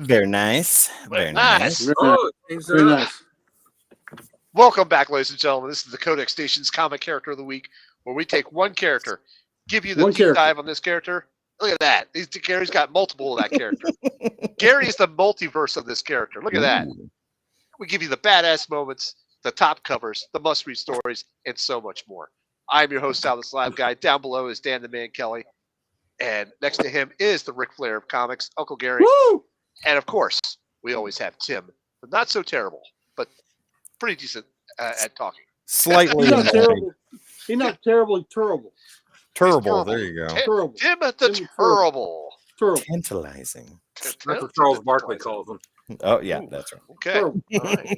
Very nice. Very Nice. nice. Very nice. Welcome back, ladies and gentlemen. This is the Codex Station's Comic Character of the Week, where we take one character, give you the deep dive on this character. Look at that. Gary's got multiple of that character. Gary is the multiverse of this character. Look at that. We give you the badass moments, the top covers, the must-read stories, and so much more. I'm your host, Sal the Slab Guy. Down below is Dan the Man Kelly. And next to him is the Ric Flair of comics, Uncle Gary. Woo! And, of course, we always have Tim. But not so terrible, but pretty decent at talking. Slightly. He's not terrible. He's not terribly terrible. Terrible. There you go. Terrible. Tim at the terrible. Terrible. Tantalizing. That's what Charles Barkley calls him. Oh, yeah, that's right. Okay. All right.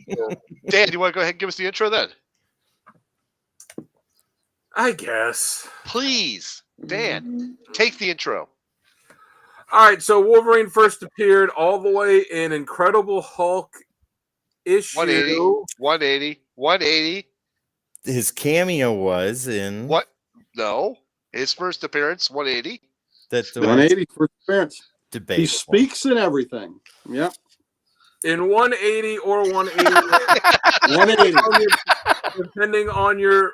Dan, you want to go ahead and give us the intro then? I guess. Please, Dan, take the intro. All right, so Wolverine first appeared all the way in Incredible Hulk issue 180. His cameo was in What? No. His first appearance, 180. That 180 first appearance. debate. He speaks and everything. Yep. in 180 or 180, 180. depending on your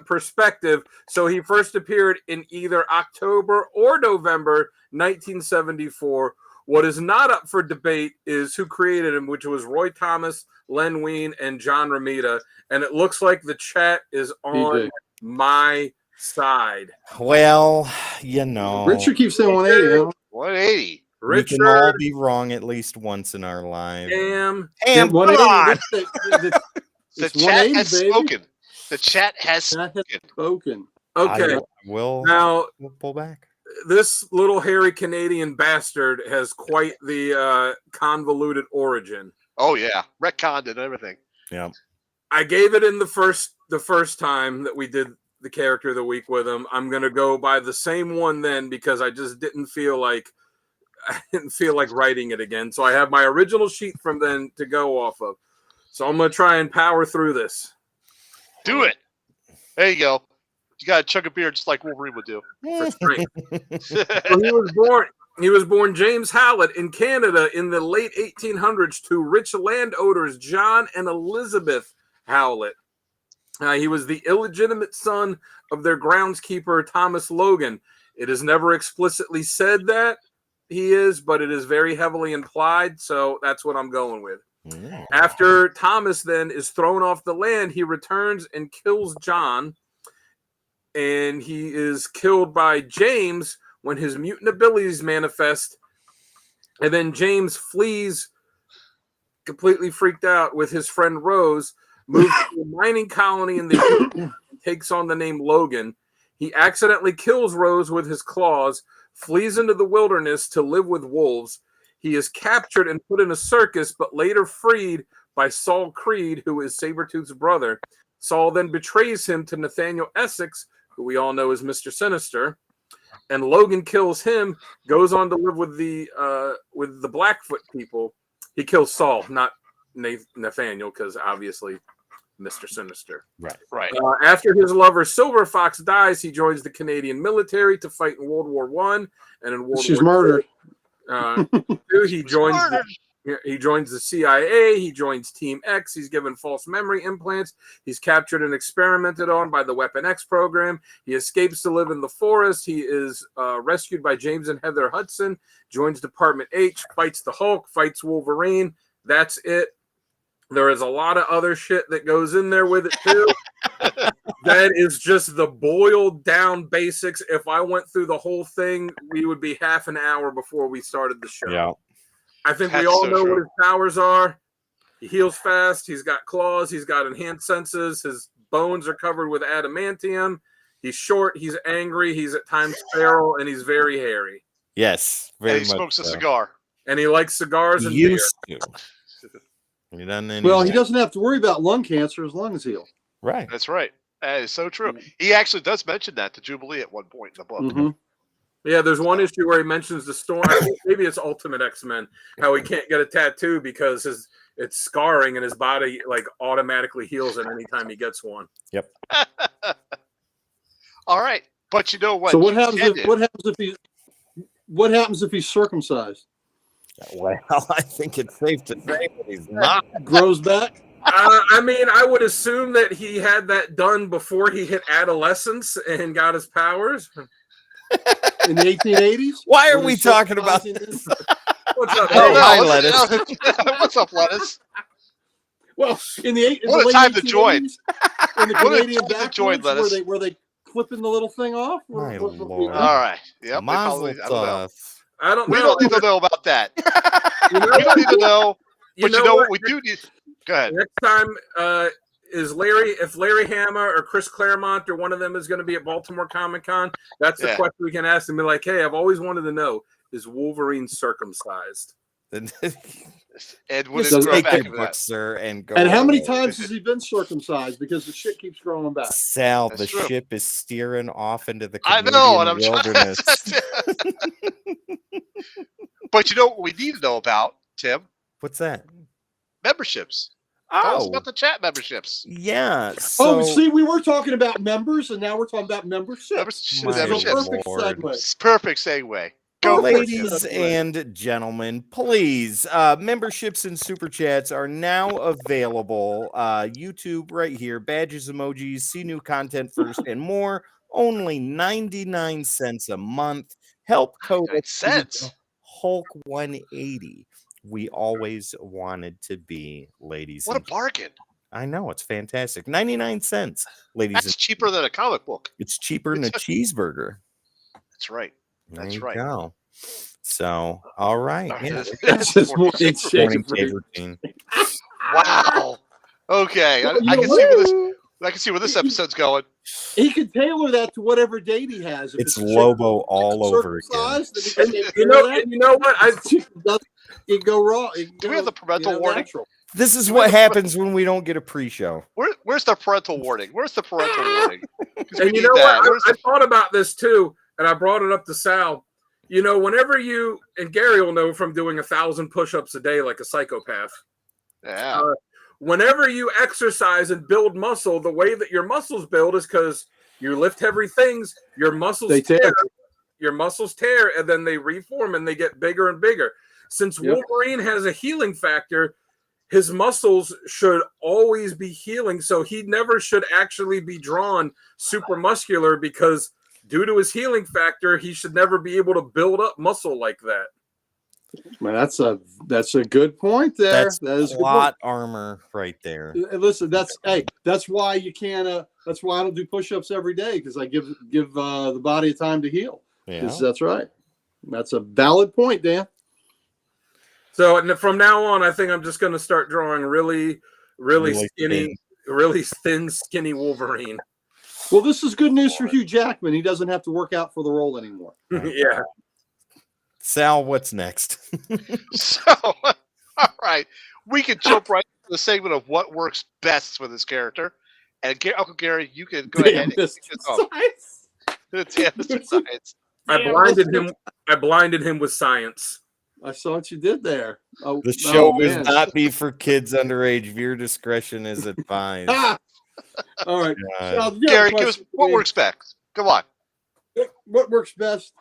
perspective. So he first appeared in either October or November 1974. What is not up for debate is who created him, which was Roy Thomas, Len Wein, and John Romita. And it looks like the chat is on my side. Well, you know. Richard keeps saying 180. Huh? 180. We can all be wrong at least once in our lives. Damn. Damn, come 180. on. The chat has spoken. The chat has spoken. Okay. We'll pull back. This little hairy Canadian bastard has quite the convoluted origin. Oh yeah, retconned and everything. Yeah. I gave it in the first time that we did the character of the week with him. I'm gonna go by the same one then because I just didn't feel like writing it again. So I have my original sheet from then to go off of. So I'm gonna try and power through this. Do it. There you go. You got to chug a beer just like Wolverine would do. For strength. So he was born James Hallett in Canada in the late 1800s to rich landowners John and Elizabeth Howlett. He was the illegitimate son of their groundskeeper Thomas Logan. It is never explicitly said that he is, but it is very heavily implied, so that's what I'm going with. Yeah. After Thomas then is thrown off the land, he returns and kills John. And he is killed by James when his mutant abilities manifest. And then James flees completely freaked out with his friend Rose, moves to a mining colony and takes on the name Logan. He accidentally kills Rose with his claws, flees into the wilderness to live with wolves. He is captured and put in a circus, but later freed by Saul Creed, who is Sabretooth's brother. Saul then betrays him to Nathaniel Essex, who we all know as Mr. Sinister, and Logan kills him, goes on to live with the Blackfoot people. He kills Saul, not Nathaniel, because obviously Mr. Sinister. Right. After his lover Silver Fox dies, he joins the Canadian military to fight in World War I, and in World War She's murdered. II, he joins the CIA. He joins Team X. He's given false memory implants. He's captured and experimented on by the Weapon X program. He escapes to live in the forest. He is rescued by James and Heather Hudson, joins Department H, fights the Hulk, fights Wolverine. That's it. There is a lot of other shit that goes in there with it, too. That is just the boiled down basics. If I went through the whole thing, we would be half an hour before we started the show. Yeah. I think we all know what his powers are. He heals fast. He's got claws. He's got enhanced senses. His bones are covered with adamantium. He's short. He's angry. He's at times feral, and he's very hairy. Yes, very much. He smokes a cigar. And he likes cigars and beer. He doesn't have to worry about lung cancer as long as he'll. Right. That's right. That is so true. He actually does mention that to Jubilee at one point in the book. Mm-hmm. Yeah, there's one issue where he mentions the storm. Maybe it's Ultimate X-Men, how he can't get a tattoo because it's scarring and his body like automatically heals it anytime he gets one. Yep. All right, but you know what? So what happens if he's circumcised? Well, I think it's safe to say that he's not. Grows back. I mean, I would assume that he had that done before he hit adolescence and got his powers. In the 1880s? Why are Were we they talking about circumcising this? What's up, Hey, I don't Dave? hi, know. Lettuce. What's up, Lettuce? Well, in the What a late time to join. 1880s, in the What a Canadian time to join, backwoods, Lettuce. were they clipping the little thing off? My What- Lord. All right. Yep. they Mazel probably- I don't know. tov. I don't We know. don't need to know about that. You know We don't need to know. You But you know what? We do need. Go ahead. Next time, if Larry Hama or Chris Claremont or one of them is going to be at Baltimore Comic Con, that's the Yeah. question we can ask them. Be like, hey, I've always wanted to know: is Wolverine circumcised? Ed, what Yes, is take Take back your into book, that? sir, and go. And how many away. times has he been circumcised? Because the shit keeps growing back. Sal, That's the true. ship is steering off into the I Canadian know, and I'm wilderness. But you know what we need to know about, Tim? What's that? Memberships. Tell us Oh, about the chat memberships. yeah. So, Oh, see, we were talking about members, and now we're talking about membership. Memberships. My This is a Memberships. perfect Lord. segue. Perfect segue. Go for it. ladies segue. and gentlemen, please, memberships and super chats are now available. YouTube right here, badges, emojis, see new content first, and more. Only 99 cents a month. Help code 99 cents. Hulk 180. We always wanted to be, ladies. What a and bargain. I know, it's fantastic. 99 cents, ladies. That's And cheaper than a comic book. it's cheaper than a cheeseburger. That's right. There That's you right. go. So, all right. Yeah, That's just Morning morning super- shake. morning shave routine. Wow. Okay. Well, you I know can what? see where this. I can see where this episode's going. He could tailor that to whatever date he has. If It's a chick Lobo all over again. circumcised, then he can take You care of know, that. and you know what? It go wrong. Do we have the parental warning? Natural. This is what happens when we don't get a pre-show. Where's the parental warning? Where's the parental warning? 'Cause we And you need know that. what? Where's I the- thought about this too, and I brought it up to Sal. You know, whenever you and Gary will know from doing 1,000 push-ups a day like a psychopath. Yeah. Whenever you exercise and build muscle, the way that your muscles build is because you lift heavy things, your muscles They tear. your muscles tear, and then they reform and they get bigger and bigger. Since Yep. Wolverine has a healing factor, his muscles should always be healing, so he never should actually be drawn super muscular because due to his healing factor, he should never be able to build up muscle like that. Man, that's a good point there. That's That is a good plot armor right there. point. Listen, that's why you can't. That's why I don't do push-ups every day because I give the body a time to heal. Yeah. That's right. That's a valid point, Dan. So and from now on, I think I'm just going to start drawing really Really skinny, thin. really thin, skinny Wolverine. Well, this is good news for Hugh Jackman. He doesn't have to work out for the role anymore. Yeah. Sal, what's next? So, all right, we can jump right to the segment of what works best with this character. And Uncle Gary, you can go ahead and Mr. kick us off. Science. Damn, Mr. Science. I blinded him with science. I saw what you did there. Oh, The show oh, does man. not be for kids underage. Viewer discretion is advised. Ah! All right. God. You got a Gary, give us question for what me? works best. Come on. What works best?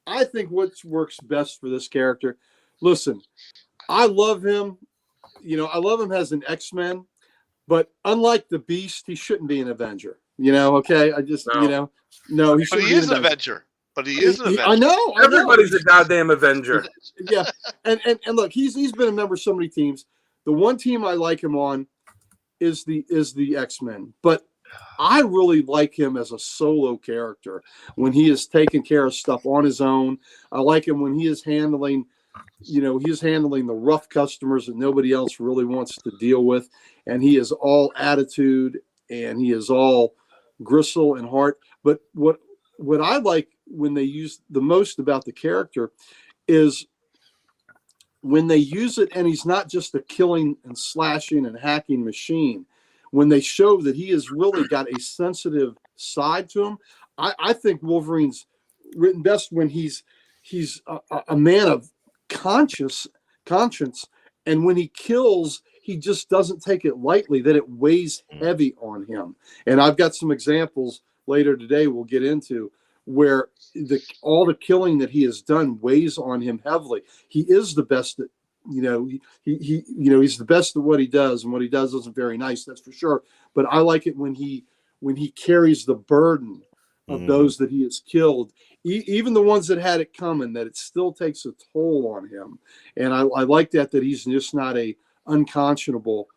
I think what works best for this character. Listen, I love him. You know, I love him as an X-Men, but unlike the Beast, he shouldn't be an Avenger. You know, okay? I just, No. you know, no, he But shouldn't he be is an Avenger. But he is an Avenger. I know. Everybody's a goddamn Avenger. Yeah, and look, he's been a member of so many teams. The one team I like him on is the X-Men, but I really like him as a solo character when he is taking care of stuff on his own. I like him when he is handling, the rough customers that nobody else really wants to deal with, and he is all attitude and he is all gristle and heart. But what I like when they use the most about the character is when they use it and he's not just a killing and slashing and hacking machine. When they show that he has really got a sensitive side to him, I think Wolverine's written best when he's a man of conscience, and when he kills, he just doesn't take it lightly, that it weighs heavy on him. And I've got some examples later today we'll get into where all the killing that he has done weighs on him heavily. He is the best at, he's the best at what he does, and what he does isn't very nice, that's for sure. But I like it when he carries the burden of those that he has killed, even the ones that had it coming, that it still takes a toll on him. And I like that he's just not a unconscionable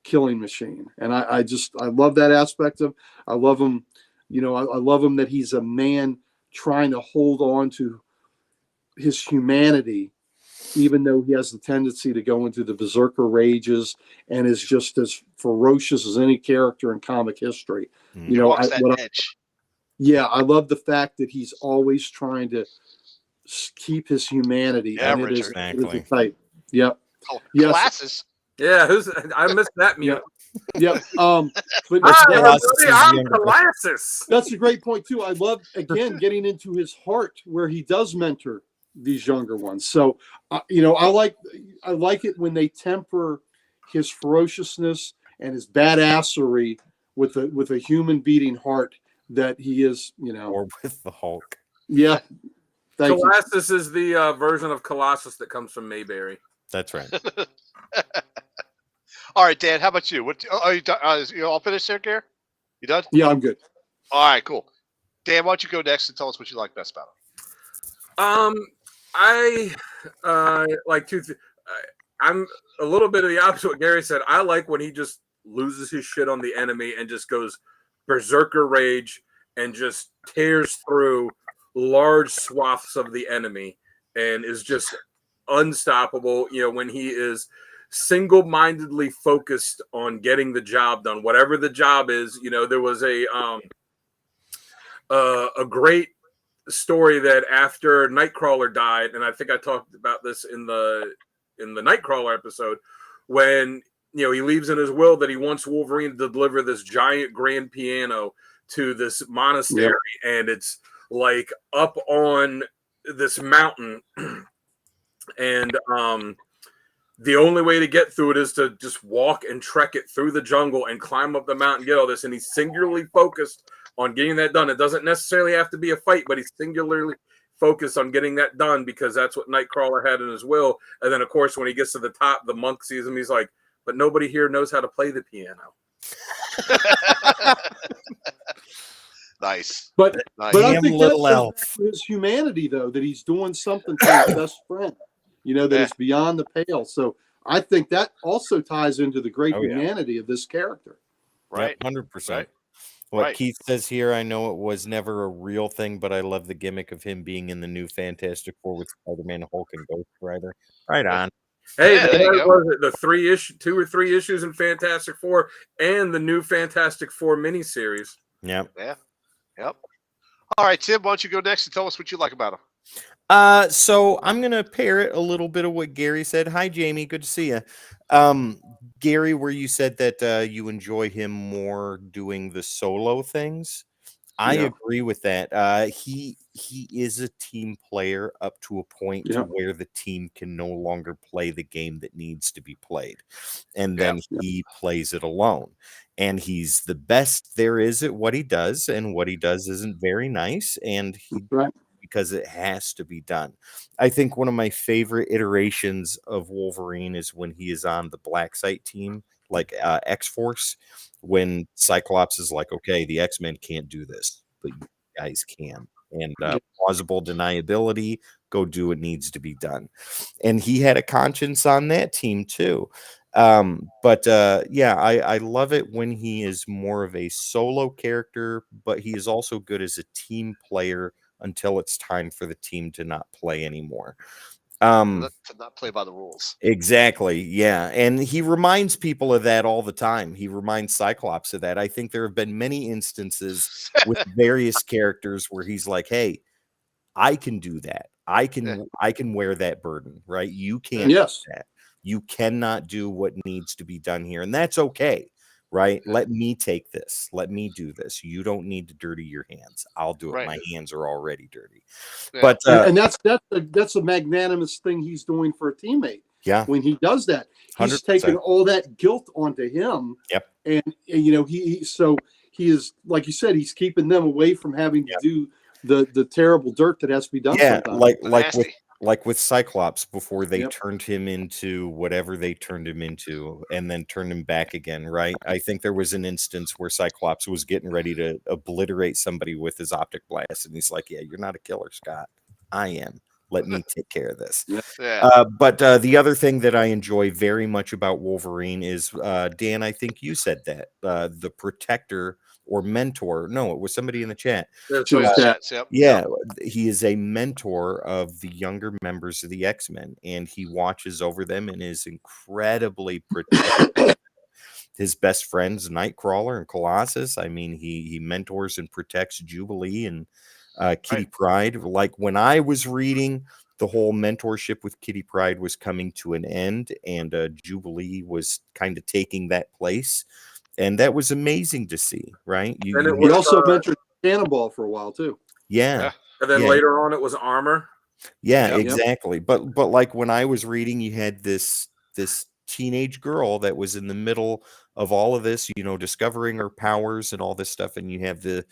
killing machine. And I love that aspect of him. I love him. I love him that he's a man trying to hold on to his humanity, even though he has the tendency to go into the berserker rages and is just as ferocious as any character in comic history. He walks that edge. I love the fact that he's always trying to keep his humanity. Yeah, and it Richard. is a type. Yep. Glasses. Yeah, I missed that mute. Yep. But I'm Colossus. That's a great point too. I love, again, getting into his heart where he does mentor these younger ones. So, I like it when they temper his ferociousness and his badassery with a human beating heart that he is, or with the Hulk. Yeah. Colossus is the version of Colossus that comes from Mayberry. That's right. All right, Dan, how about you? What are you done? You all finished there, Gare? You done? Yeah, I'm good. All right, cool. Dan, why don't you go next and tell us what you like best about him? I like I'm a little bit of the opposite of what Gary said. I like when he just loses his shit on the enemy and just goes berserker rage and just tears through large swaths of the enemy and is just unstoppable. When he is single-mindedly focused on getting the job done, whatever the job is. There was a great story that after Nightcrawler died, and I think I talked about this in the Nightcrawler episode, when he leaves in his will that he wants Wolverine to deliver this giant grand piano to this monastery, and it's like up on this mountain, and the only way to get through it is to just walk and trek it through the jungle and climb up the mountain and get all this. And he's singularly focused on getting that done. It doesn't necessarily have to be a fight, but he's singularly focused on getting that done because that's what Nightcrawler had in his will. And then, of course, when he gets to the top, the monk sees him. He's like, but nobody here knows how to play the piano. Nice. But I think little elf. that's his humanity, though, that he's doing something for his best friend. That is beyond the pale. So I think that also ties into the great humanity of this character. Right. 100%. Right. What Keith says here, I know it was never a real thing, but I love the gimmick of him being in the new Fantastic Four with Spider-Man, Hulk, and Ghost Rider. Right on. Hey, was it the 2 or 3 issues in Fantastic Four and the new Fantastic Four miniseries? Yep. Yeah. Yep. All right, Tim, why don't you go next and tell us what you like about him? So I'm gonna parrot a little bit of what Gary said. Hi, Jamie. Good to see you. Gary, where you said that you enjoy him more doing the solo things. I agree with that. He is a team player up to a point to where the team can no longer play the game that needs to be played. And then he plays it alone. And he's the best there is at what he does, and what he does isn't very nice. And because it has to be done. I think one of my favorite iterations of Wolverine is when he is on the Black Site team, like X-Force, when Cyclops is like, okay, the X-Men can't do this, but you guys can. And plausible deniability, go do what needs to be done. And he had a conscience on that team too. I love it when he is more of a solo character, but he is also good as a team player until it's time for the team to not play anymore. To not play by the rules. Exactly. Yeah. And he reminds people of that all the time. He reminds Cyclops of that. I think there have been many instances with various characters where he's like, hey, I can do that. I can wear that burden, right? You can't do that. You cannot do what needs to be done here. And that's okay. Right? Let me take this. Let me do this. You don't need to dirty your hands. I'll do it. Right. My hands are already dirty. Yeah. But and that's a magnanimous thing he's doing for a teammate. Yeah. When he does that, he's 100%. taking all that guilt onto him. Yep. And he is, like you said, he's keeping them away from having to do the terrible dirt that has to be done. Yeah, sometimes. like with Cyclops before they Yep. turned him into whatever they turned him into and then turned him back again, right? I think there was an instance where Cyclops was getting ready to obliterate somebody with his optic blast, and he's like, "Yeah, you're not a killer, Scott. I am. Let me take care of this." Yeah. But the other thing that I enjoy very much about Wolverine is, Dan, I think you said that, the protector or mentor. No, it was somebody in the chat. To his dad. Yep. Yeah, he is a mentor of the younger members of the X-Men, and he watches over them and is incredibly protective. His best friends, Nightcrawler and Colossus. I mean, he mentors and protects Jubilee and Kitty Pryde. Like when I was reading, the whole mentorship with Kitty Pryde was coming to an end, and Jubilee was kind of taking that place. And that was amazing to see, right? He also mentored Cannonball for a while too. Yeah. And then later on, it was Armor. Yeah, exactly. But like when I was reading, you had this teenage girl that was in the middle of all of this, discovering her powers and all this stuff, and you have the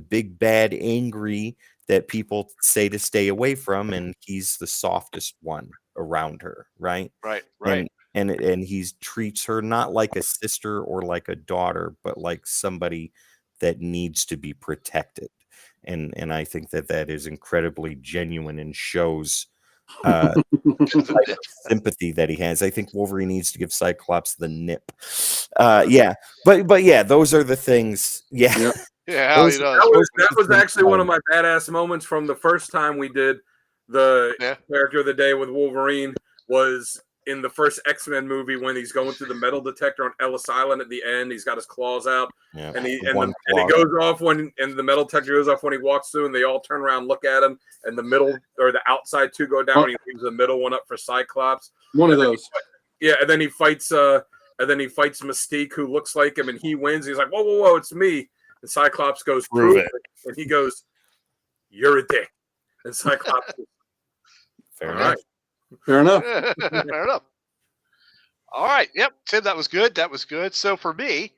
big bad angry that people say to stay away from, and he's the softest one around her, right? Right. And he treats her not like a sister or like a daughter, but like somebody that needs to be protected. And I think that is incredibly genuine and shows the sympathy that he has. I think Wolverine needs to give Cyclops the nip. Yeah, but yeah, those are the things. Yeah, yeah. How he does. That was actually one of my badass moments from the first time we did the character of the day with Wolverine. Was in the first X-Men movie when he's going through the metal detector on Ellis Island at the end. He's got his claws out, and it goes off and the metal detector goes off when he walks through, and they all turn around and look at him, and the middle or the outside two go down, and he leaves the middle one up for Cyclops. One of those. And then he fights Mystique, who looks like him, and he wins. He's like, whoa, it's me. And Cyclops goes, prove it. And he goes, you're a dick. And Cyclops goes, fair enough. Fair enough. Fair enough. All right. Yep. Tim, that was good. That was good. So for me,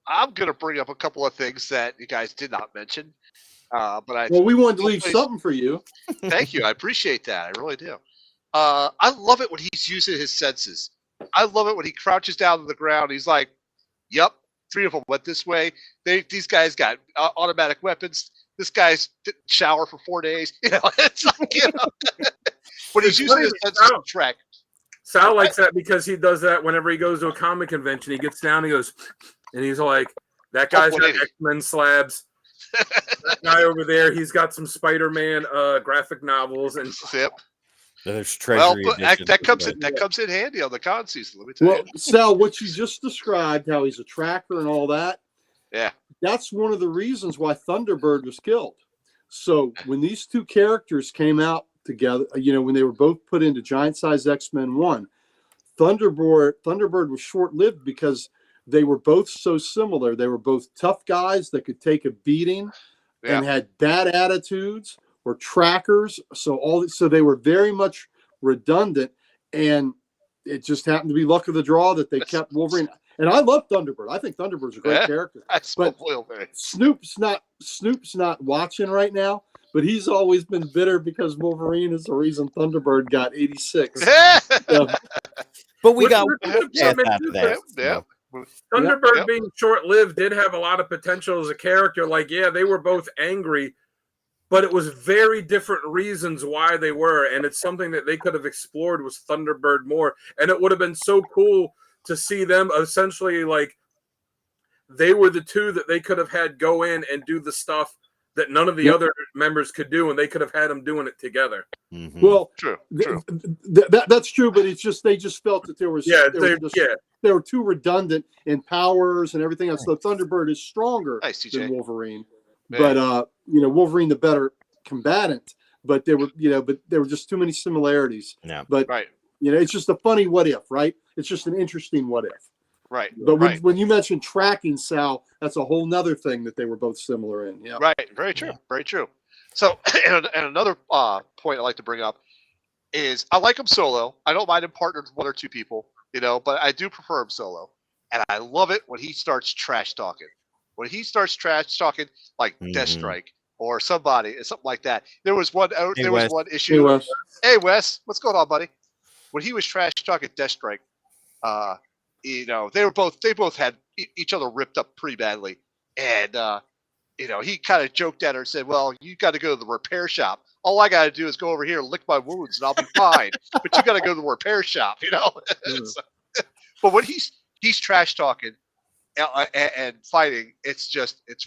I'm going to bring up a couple of things that you guys did not mention. We wanted to leave something for you. Thank you. I appreciate that. I really do. I love it when he's using his senses. I love it when he crouches down to the ground. He's like, yep, 3 of them went this way. These guys got automatic weapons. This guy's didn't shower for 4 days. It's like, when he's using his senses to track. Sal likes that because he does that whenever he goes to a comic convention. He gets down, he goes, and he's like, that guy's got X-Men slabs. That guy over there, he's got some Spider-Man graphic novels and there's treasury. Well, that comes in handy on the con season. Let me tell you. Sal, what you just described, how he's a tracker and all that. Yeah, that's one of the reasons why Thunderbird was killed. So when these two characters came out together, when they were both put into Giant Size X-Men 1, Thunderbird was short-lived because they were both so similar. They were both tough guys that could take a beating and had bad attitudes, were trackers. So they were very much redundant, and it just happened to be luck of the draw that they kept Wolverine. And I love Thunderbird. I think Thunderbird's a great character. But Snoop's not watching right now. But he's always been bitter because Wolverine is the reason Thunderbird got 86. But we got that. Thunderbird being short-lived did have a lot of potential as a character. Like, they were both angry, but it was very different reasons why they were. And it's something that they could have explored with Thunderbird more. And it would have been so cool to see them essentially like they were the two that they could have had go in and do the stuff that none of the other members could do, and they could have had them doing it together. Mm-hmm. Well, true. That's true, but it's just they just felt that they were too redundant in powers and everything else. So Thunderbird is stronger than Wolverine, but Wolverine the better combatant. But there were just too many similarities. Yeah. But it's just a funny what if, right? It's just an interesting what if. Right. But when you mentioned tracking, Sal, that's a whole nother thing that they were both similar in. Yeah. Right. Very true. Very true. So, and another point I like to bring up is I like him solo. I don't mind him partnered with 1 or 2 people, but I do prefer him solo. And I love it when he starts trash talking. When he starts trash talking like Deathstrike or somebody, something like that. There was one. Hey, there Wes. was one Hey, issue. Wes. Hey, Wes, what's going on, buddy? When he was trash talking Deathstrike, they both had each other ripped up pretty badly, and he kind of joked at her and said, "Well, you got to go to the repair shop. All I got to do is go over here and lick my wounds, and I'll be fine. But you got to go to the repair shop, But when he's trash talking and fighting, it's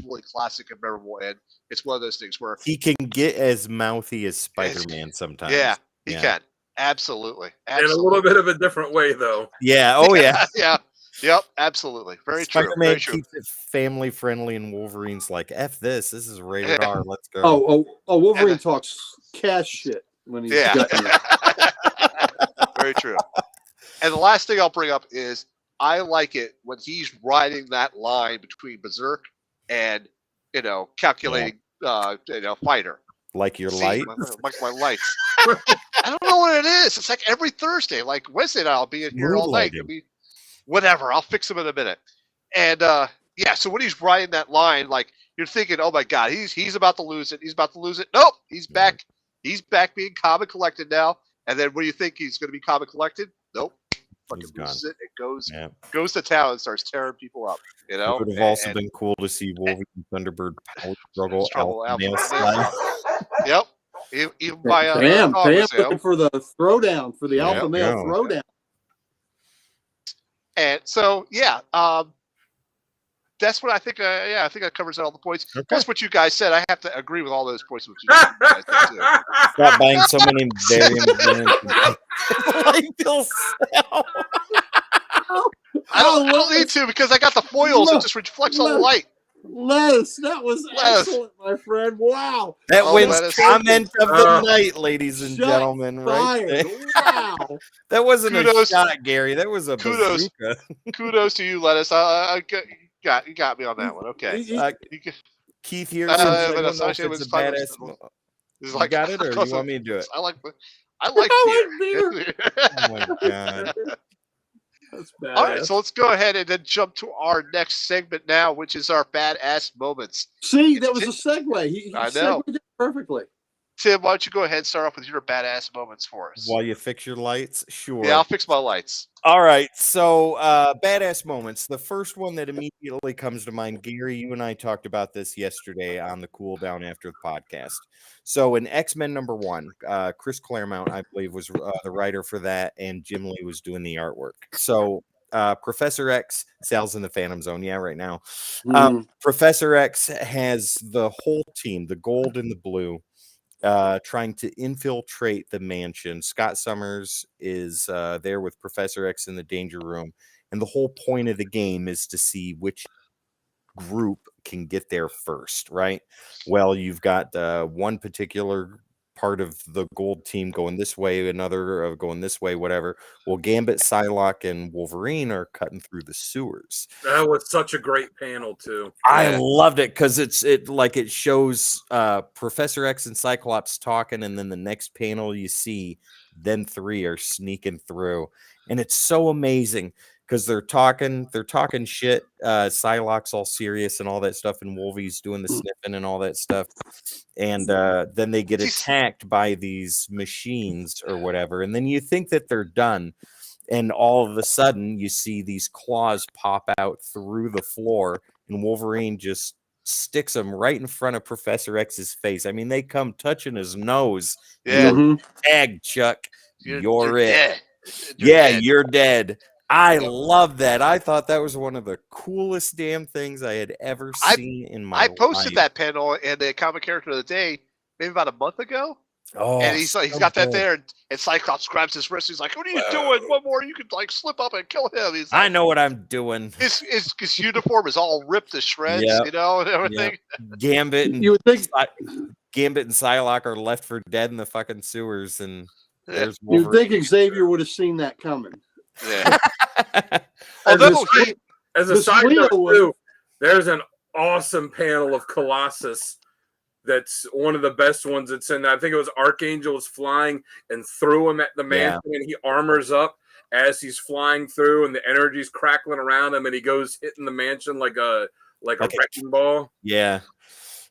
really classic and memorable, and it's one of those things where he can get as mouthy as Spider-Man sometimes. Yeah, he can. Absolutely. In a little bit of a different way, though. Yeah. Oh, yeah. Yeah. Yep. Absolutely. Very true. Spider-Man Very true. keeps it family friendly, and Wolverine's like, "F this. This is rated R. Let's go." Oh! Wolverine talks cash shit when he's gutting you. Very true. And the last thing I'll bring up is I like it when he's riding that line between Berserk and calculating fighter. Like your light. Like my lights. I don't know what it is. It's like every Thursday, like Wednesday night, I'll be in here all night. Whatever. I'll fix him in a minute. And so when he's riding that line, like you're thinking, oh my God, he's about to lose it. He's about to lose it. Nope. He's back. He's back being calm and collected now. And then when you think he's going to be calm and collected, nope. Fucking loses it. It goes to town and starts tearing people up. It would have also been cool to see Wolverine Thunderbird power struggle out nail slide. Yep. Even by Pam looking for the throwdown, for the alpha male throwdown. And so that's what I think. I think that covers all the points. Okay. Plus what you guys said, I have to agree with all those points. With you guys did too. Stop buying so many variant light bill sell. I don't need to because I got the foils. It just reflects all the light. Les, that was excellent, my friend. Wow. That wins Les. comment of the night, ladies and gentlemen. Fired. Right Wow. That wasn't Kudos. a shot, Gary. That was a bazooka. Kudos to you, Lettuce. You got me on that one. Okay. Keith here. It's like, got it, or you want me to do it? I like beer. Oh my God. That's bad. All right, so let's go ahead and then jump to our next segment now, which is our badass moments. See, that was a segue. He I know. segued it perfectly. Tim, why don't you go ahead and start off with your badass moments for us? While you fix your lights, sure. Yeah, I'll fix my lights. All right, so badass moments. The first one that immediately comes to mind, Gary, you and I talked about this yesterday on the cool down after the podcast. So in X-Men #1, Chris Claremont, I believe, was the writer for that, and Jim Lee was doing the artwork. So Professor X, Sal's in the Phantom Zone, right now. Professor X has the whole team, the gold and the blue, trying to infiltrate the mansion. Scott Summers is there with Professor X in the danger room, and the whole point of the game is to see which group can get there first, right? Well, you've got one particular part of the gold team going this way, another going this way, whatever. Well, Gambit, Psylocke, and Wolverine are cutting through the sewers. That was such a great panel too. I loved it because it shows Professor X and Cyclops talking, and then the next panel you see them three are sneaking through, and it's so amazing because they're talking shit. Psylocke's all serious and all that stuff, and Wolvie's doing the sniffing and all that stuff. And then they get attacked by these machines or whatever. And then you think that they're done. And all of a sudden you see these claws pop out through the floor, and Wolverine just sticks them right in front of Professor X's face. I mean, they come touching his nose. Yeah. Tag, Chuck. You're it. Dead. You're dead. I love that. I thought that was one of the coolest damn things I had ever seen in my life. I posted that panel in the comic character of the day maybe about a month ago. Oh, and he's got that there, and Cyclops grabs his wrist. He's like, "What are you doing? One more, you could slip up and kill him." He's like, I know what I'm doing. His uniform is all ripped to shreds, and everything. Yep. Gambit and you would think Gambit and Psylocke are left for dead in the fucking sewers, and there's Wolverine. You'd think Xavier would have seen that coming. Yeah. As a side note, too, there's an awesome panel of Colossus. That's one of the best ones that's in. I think it was Archangel was flying and threw him at the mansion, and he armors up as he's flying through, and the energy's crackling around him, and he goes hitting the mansion like a wrecking ball. Yeah.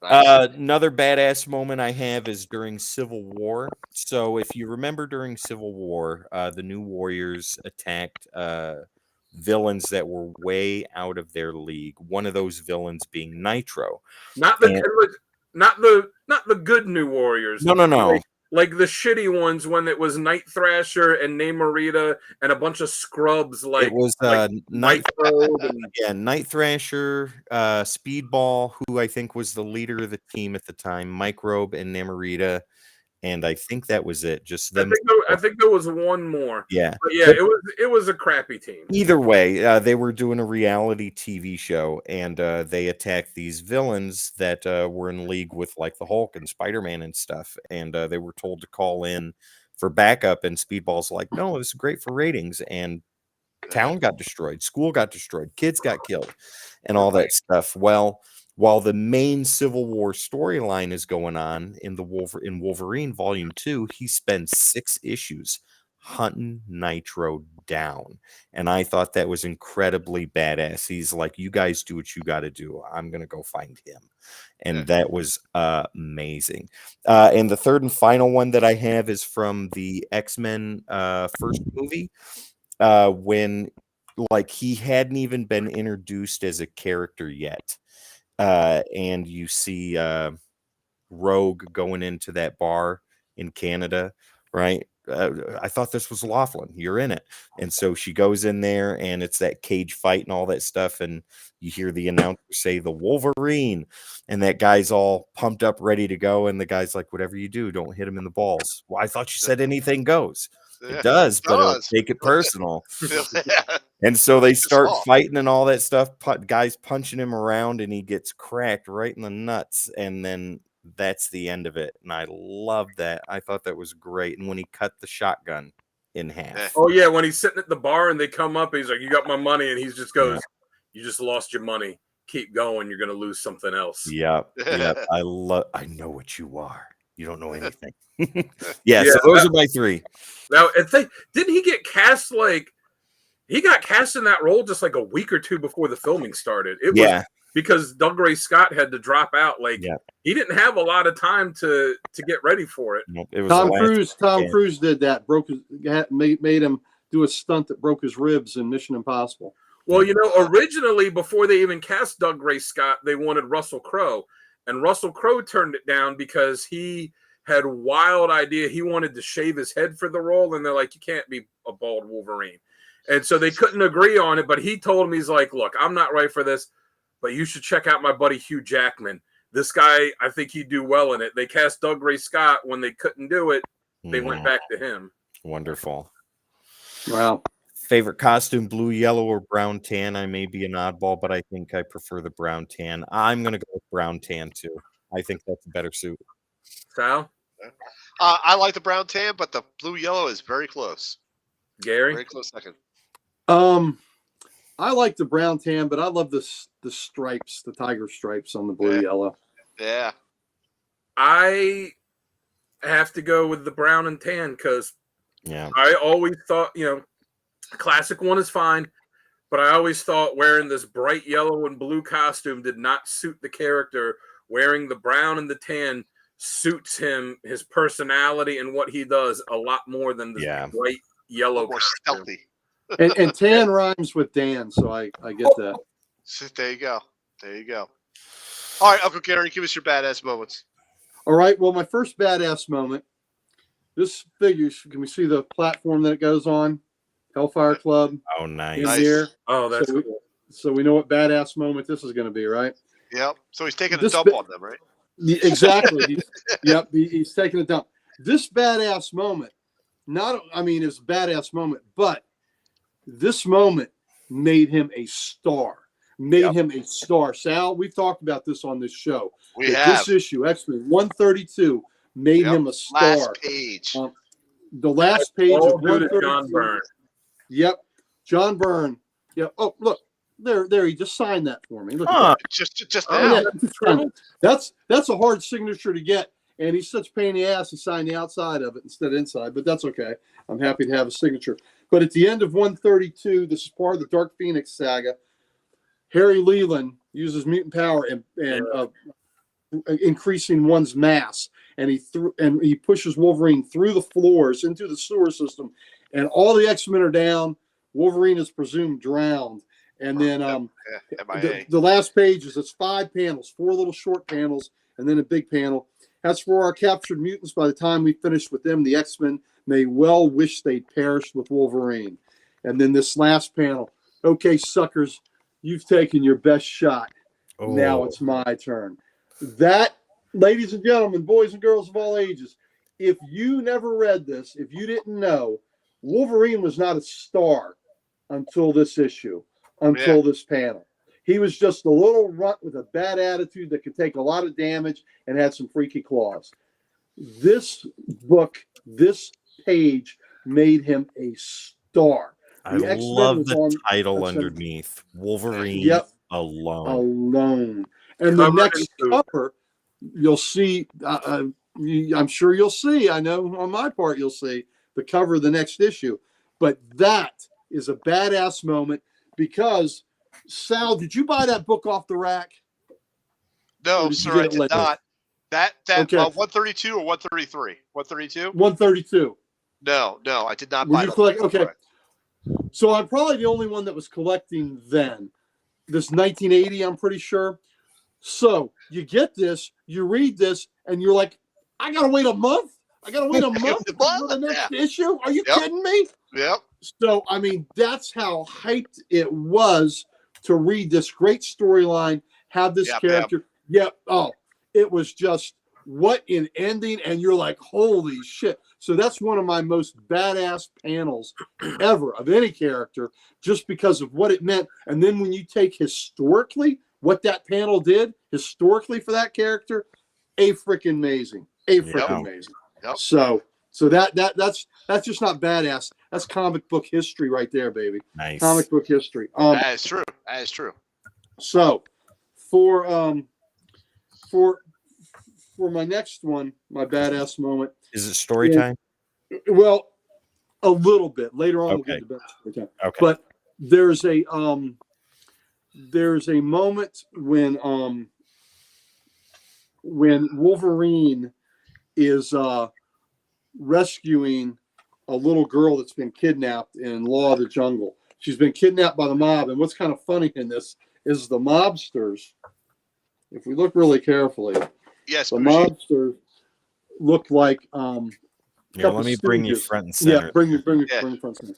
Another badass moment I have is during Civil War. So if you remember during Civil War, the New Warriors attacked villains that were way out of their league. One of those villains being Nitro. Not the good New Warriors. No. Like the shitty ones when it was Night Thrasher and Namorita and a bunch of scrubs like it was Night Thrasher, Speedball, who I think was the leader of the team at the time, Microbe and Namorita, and I think that was it. Just them. I think there was one more. Yeah, but yeah, it was a crappy team. Either way, they were doing a reality TV show, and they attacked these villains that were in league with like the Hulk and Spider-Man and stuff, and they were told to call in for backup. And Speedball's like, "No, this is great for ratings." And town got destroyed, school got destroyed, kids got killed, and all that stuff. Well, while the main Civil War storyline is going on in Wolverine Volume 2, he spends 6 issues hunting Nitro down, and I thought that was incredibly badass. He's like, "You guys do what you got to do. I'm gonna go find him," and that was amazing. And the third and final one that I have is from the X-Men first movie. When like he hadn't even been introduced as a character yet, and you see Rogue going into that bar in Canada, right? I thought this was Laughlin. You're in it. And so she goes in there and it's that cage fight and all that stuff. And you hear the announcer say the Wolverine, and that guy's all pumped up, ready to go. And the guy's like, "Whatever you do, don't hit him in the balls." "Well, I thought you said anything goes." It does, but it'll take it personal. And so they start fighting and all that stuff. Guys punching him around, and he gets cracked right in the nuts. And then that's the end of it. And I love that. I thought that was great. And when he cut the shotgun in half. Oh, yeah. When he's sitting at the bar and they come up, he's like, "You got my money." And he just goes, "You just lost your money. Keep going. You're going to lose something else." Yep. I know what you are. You don't know anything. So those are my 3. Now, didn't he get cast he got cast in that role just like a week or 2 before the filming started? It was because Doug Ray Scott had to drop out. He didn't have a lot of time to get ready for it. Nope, it was Tom Cruise did that. Made him do a stunt that broke his ribs in Mission Impossible. Well, originally before they even cast Doug Ray Scott, they wanted Russell Crowe, and Russell Crowe turned it down because he had a wild idea. He wanted to shave his head for the role, and they're like, "You can't be a bald Wolverine." And so they couldn't agree on it, but he told him, he's like, "Look, I'm not right for this, but you should check out my buddy Hugh Jackman. This guy, I think he'd do well in it." They cast Doug Ray Scott. When they couldn't do it, they went back to him. Wonderful. Wow. Favorite costume, blue, yellow, or brown tan? I may be an oddball, but I think I prefer the brown tan. I'm going to go with brown tan, too. I think that's a better suit. Sal? I like the brown tan, but the blue yellow is very close. Gary? Very close second. I like the brown tan, but I love the stripes, the tiger stripes on the blue yellow. Yeah. I have to go with the brown and tan because I always thought, classic one is fine, but I always thought wearing this bright yellow and blue costume did not suit the character. Wearing the brown and the tan suits him, his personality, and what he does a lot more than the bright yellow. More stealthy. and tan rhymes with Dan, so I get that. So there you go. All right, Uncle Gary, give us your badass moments. All right. Well, my first badass moment. This figure. Can we see the platform that it goes on? Hellfire Club. Oh, nice. In here. Oh, that's cool. So we know what badass moment this is going to be, right? Yep. So he's taking a dump on them, right? Exactly. He's taking a dump. This badass moment, it's a badass moment, but this moment made him a star. Him a star. Sal, we've talked about this on this show. We have. This issue, X-Men 132, made him a star. Last page. The last page of due to John Byrne. Yep. John Byrne. Yeah. Oh, look. There. He just signed that for me. Look at that. Just now. Yeah. That's a hard signature to get, and he's such a pain in the ass to sign the outside of it instead of inside. But that's okay. I'm happy to have a signature. But at the end of 132, this is part of the Dark Phoenix saga. Harry Leland uses mutant power and increasing one's mass, and he pushes Wolverine through the floors into the sewer system, and all the X-Men are down. Wolverine is presumed drowned, and then the last page is 5 panels, 4 little short panels, and then a big panel. As for our captured mutants, by the time we finished with them, the X-Men may well wish they'd perished with Wolverine. And then this last panel, okay, suckers, you've taken your best shot. Oh. Now it's my turn. That, ladies and gentlemen, boys and girls of all ages, if you never read this, if you didn't know, Wolverine was not a star until this issue, until this panel. He was just a little runt with a bad attitude that could take a lot of damage and had some freaky claws. This book, this page made him a star. I love the title underneath. Wolverine Alone. And the next cover, you'll see, I'm sure you'll see, I know on my part you'll see the cover of the next issue. But that is a badass moment because, Sal, did you buy that book off the rack? No, sir, I did not. That okay. 132 or 133? 132? 132. No, I did not buy it. Okay. So I'm probably the only one that was collecting then. This 1980, I'm pretty sure. So you get this, you read this, and you're like, I got to wait a month? I got to wait a month for the next issue? Are you kidding me? Yep. So, I mean, that's how hyped it was to read this great storyline, have this character. Oh, it was just what an ending. And you're like, holy shit. So that's one of my most badass panels ever of any character, just because of what it meant. And then when you take historically what that panel did historically for that character, freaking amazing. Amazing. Yep. So that's just not badass. That's comic book history right there, baby. Nice. Comic book history. That is true. That is true. So for my next one, my badass moment. Is it story time? Well, a little bit. Later on, we'll get to story time. Okay. But there's a moment when Wolverine is rescuing a little girl that's been kidnapped in Law of the Jungle. She's been kidnapped by the mob, and what's kind of funny in this is the mobsters, if we look really carefully, the mobsters look like let me bring you front and center. Yeah, bring you front and center.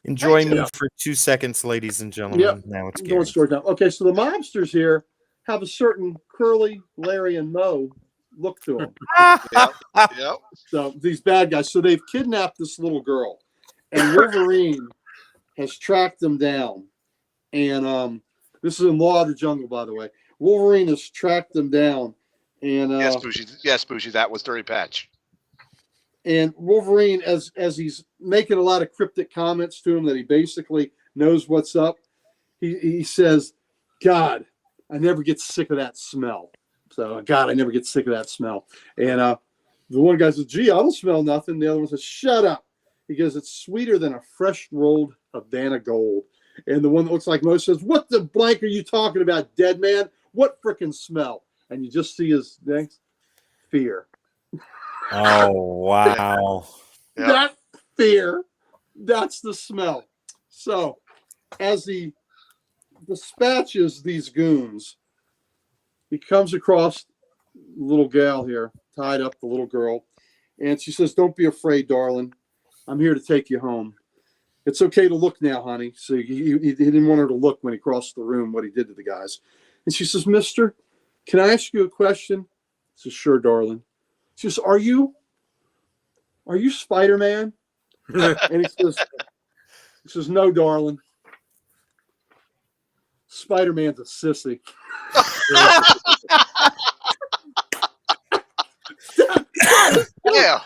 Enjoy me for 2 seconds, ladies and gentlemen. Yep. Now it's going story time. Okay, so the mobsters here have a certain Curly, Larry, and Moe look to them. Yep. So these bad guys. So they've kidnapped this little girl, and Wolverine has tracked them down. And this is in Law of the Jungle, by the way. Wolverine has tracked them down. And yes, Bougie, that was Dirty Patch. And Wolverine, as he's making a lot of cryptic comments to him that he basically knows what's up, he says, God, I never get sick of that smell. So, God, I never get sick of that smell. And the one guy says, gee, I don't smell nothing. The other one says, shut up. He goes, it's sweeter than a fresh rolled Havana Gold. And the one that looks like Mo says, what the blank are you talking about, dead man? What frickin' smell? And you just see his next fear. Oh, wow. That fear, that's the smell. So, as he dispatches these goons, he comes across the little gal here, tied up, the little girl, and she says, don't be afraid, darling. I'm here to take you home. It's okay to look now, honey. So he didn't want her to look when he crossed the room, what he did to the guys. And she says, mister, can I ask you a question? He says, sure, darling. She says, are you Spider-Man? And he says, no, darling. Spider-Man's a sissy. Yeah.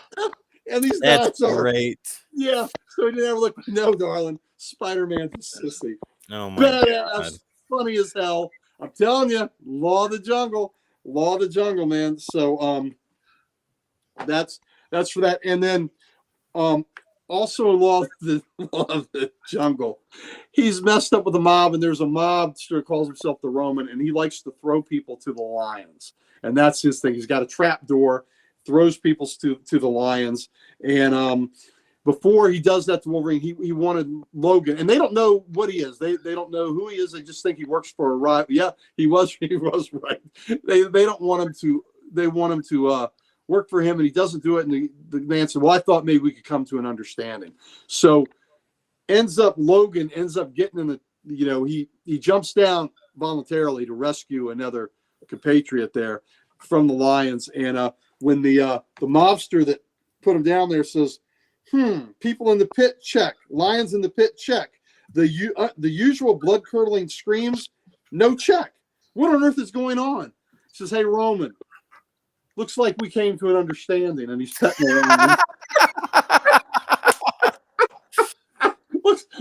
And these guys are great. Yeah. So he didn't have a look. No, darling. Spider-Man's a sissy. Oh my God. Funny as hell. I'm telling you, Law of the Jungle, man. So that's for that. And then also in Law of the Jungle. He's messed up with the mob, and there's a mobster who calls himself the Roman, and he likes to throw people to the lions. And that's his thing. He's got a trap door, throws people to the lions. And before he does that to Wolverine, he wanted Logan. And they don't know what he is. They don't know who he is. They just think he works for a rival. Yeah, he was right. They don't want him to. They want him to work for him, and he doesn't do it. And the man said, well, I thought maybe we could come to an understanding. So Logan ends up getting in the, he jumps down voluntarily to rescue another compatriot there from the lions. And when the mobster that put him down there says, people in the pit, check. Lions in the pit, check. The usual blood-curdling screams, no check. What on earth is going on? He says, hey, Roman, looks like we came to an understanding. And he's petting around.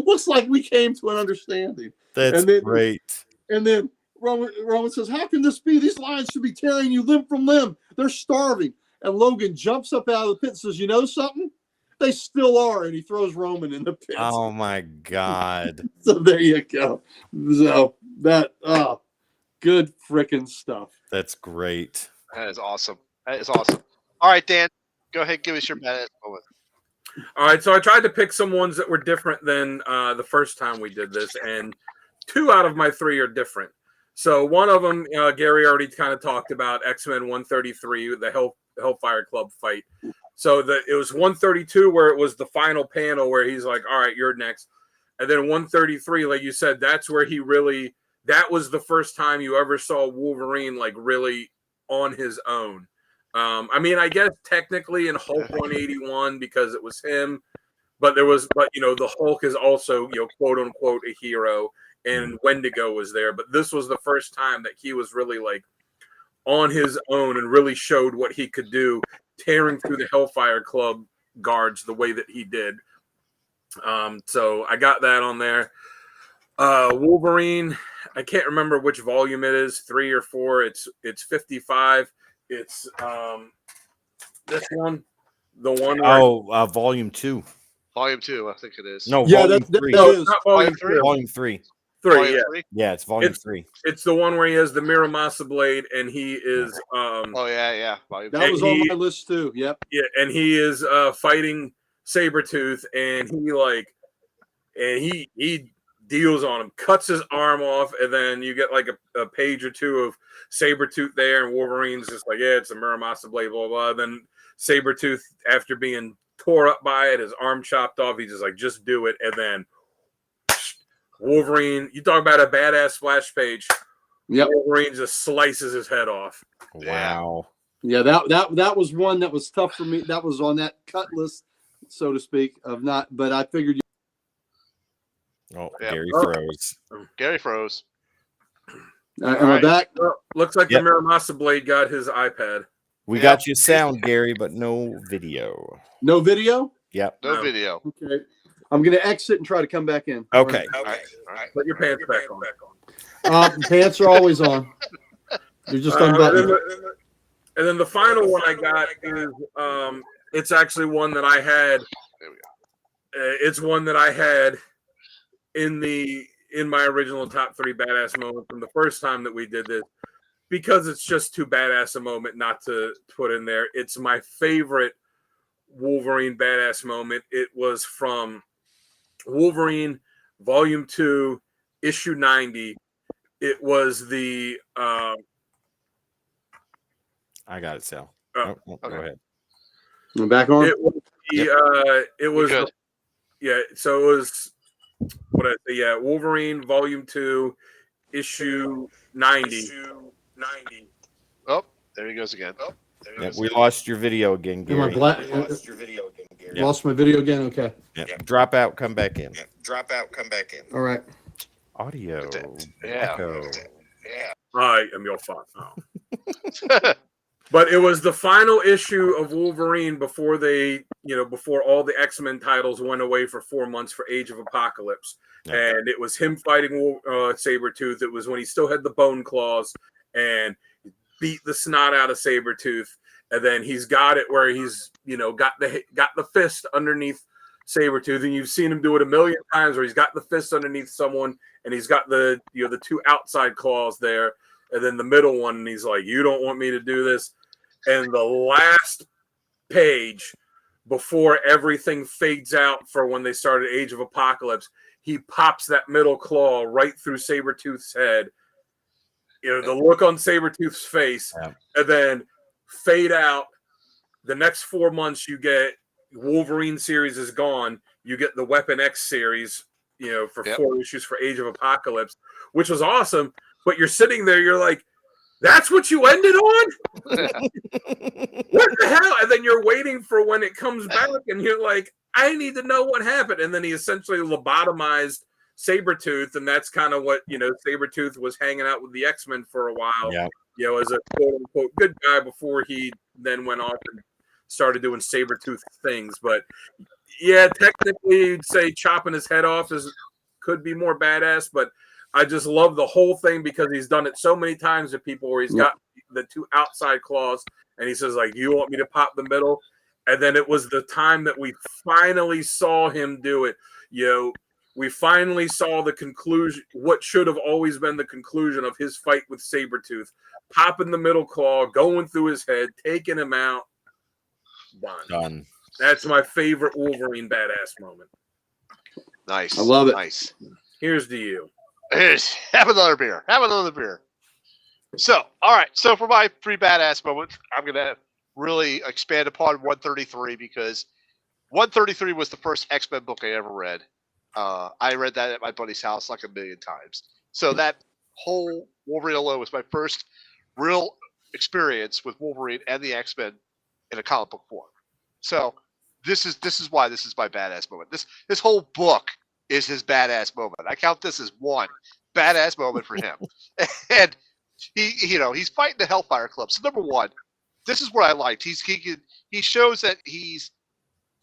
looks like we came to an understanding. That's great. And then Roman says, how can this be? These lions should be tearing you limb from limb. They're starving. And Logan jumps up out of the pit and says, you know something? They still are. And he throws Roman in the pit. Oh, my God. So there you go. So that, good freaking stuff. That's great. That is awesome. That is awesome. All right, Dan, go ahead and give us your badass moment. All right, so I tried to pick some ones that were different than the first time we did this, and 2 out of my 3 are different. So one of them, Gary already kind of talked about, X-Men 133, the Hellfire Club fight. So it was 132 where it was the final panel where he's like, all right, you're next. And then 133, like you said, that's where that was the first time you ever saw Wolverine like really on his own. I mean, I guess technically in Hulk 181 because it was him, but the Hulk is also, quote unquote, a hero, and Wendigo was there. But this was the first time that he was really like on his own and really showed what he could do, tearing through the Hellfire Club guards the way that he did. So I got that on there. Wolverine, I can't remember which volume it is, 3 or 4. It's 55. It's this one, the one. Volume 2. Volume 2, I think it is. No, yeah, volume 3. that is. Not volume 3. Volume 3. 3, yeah. 3? Yeah, it's volume 3. It's the one where he has the Miramasa blade, and he is. Oh yeah. Volume That was on my list too. Yep. Yeah, and he is fighting Sabretooth, and he deals on him, cuts his arm off, and then you get like a page or 2 of Sabretooth there, and Wolverine's just like, yeah, it's a Miramasa blade, blah, blah, blah. Then Sabretooth, after being tore up by it, his arm chopped off, he's just like, just do it. And then Wolverine, you talk about a badass splash page. Yep. Wolverine just slices his head off. Wow. Yeah, that was one that was tough for me. That was on that cut list, so to speak, but I figured. Oh, yeah. Gary froze. Gary froze. Am I back? Well, looks like the Miramasa blade got his iPad. We got you sound, Gary, but no video. No video? Yep. No video. Okay. I'm going to exit and try to come back in. Okay. All right. Put your pants back on. Pants are always on. They're just unbuttoned. And then the final one I got is it's actually one that I had. There we go. It's one that I had in my original top 3 badass moments from the first time that we did this, because it's just too badass a moment not to put in there. It's my favorite Wolverine badass moment. It was from Wolverine Volume 2, Issue 90. It was the I got it, Sal. Okay. Go ahead. I'm back on. It was it was Good. Yeah, so it was Wolverine Volume 2, Issue 90. Oh, there he goes again. We lost your video again, Gary. Am I lost my video again? Okay. Drop out, come back in. All right. Audio. Yeah. Echo. I am your father. But it was the final issue of Wolverine before before all the X-Men titles went away for 4 months for Age of Apocalypse. Yeah. And it was him fighting Sabretooth. It was when he still had the bone claws and beat the snot out of Sabretooth. And then he's got it where he's, got the fist underneath Sabretooth, and you've seen him do it a million times where he's got the fist underneath someone and he's got the the two outside claws there and then the middle one, and he's like, you don't want me to do this. And the last page before everything fades out for when they started Age of Apocalypse, he pops that middle claw right through Sabretooth's head. The look on Sabretooth's face, and then fade out. The next 4 months you get Wolverine series is gone. You get the Weapon X series, for 4 issues for Age of Apocalypse, which was awesome. But you're sitting there, you're like, that's what you ended on? What the hell? And then you're waiting for when it comes back, and you're like, I need to know what happened. And then he essentially lobotomized Sabretooth, and that's kind of what, Sabretooth was hanging out with the X-Men for a while, as a quote-unquote good guy before he then went off and started doing Sabretooth things. But, yeah, technically you'd say chopping his head off could be more badass, but I just love the whole thing because he's done it so many times to people where he's got the two outside claws and he says, like, you want me to pop the middle? And then it was the time that we finally saw him do it. We finally saw the conclusion, what should have always been the conclusion of his fight with Sabretooth. Popping the middle claw, going through his head, taking him out. Done. That's my favorite Wolverine badass moment. Nice. I love it. Nice. Here's to you. Have another beer. So, all right. So for my 3 badass moments, I'm going to really expand upon 133 because 133 was the first X-Men book I ever read. I read that at my buddy's house like a million times. So that whole Wolverine alone was my first real experience with Wolverine and the X-Men in a comic book form. So this is why this is my badass moment. This whole book is his badass moment. I count this as one badass moment for him. And he's fighting the Hellfire Club. So number one, this is what I liked. He shows that he's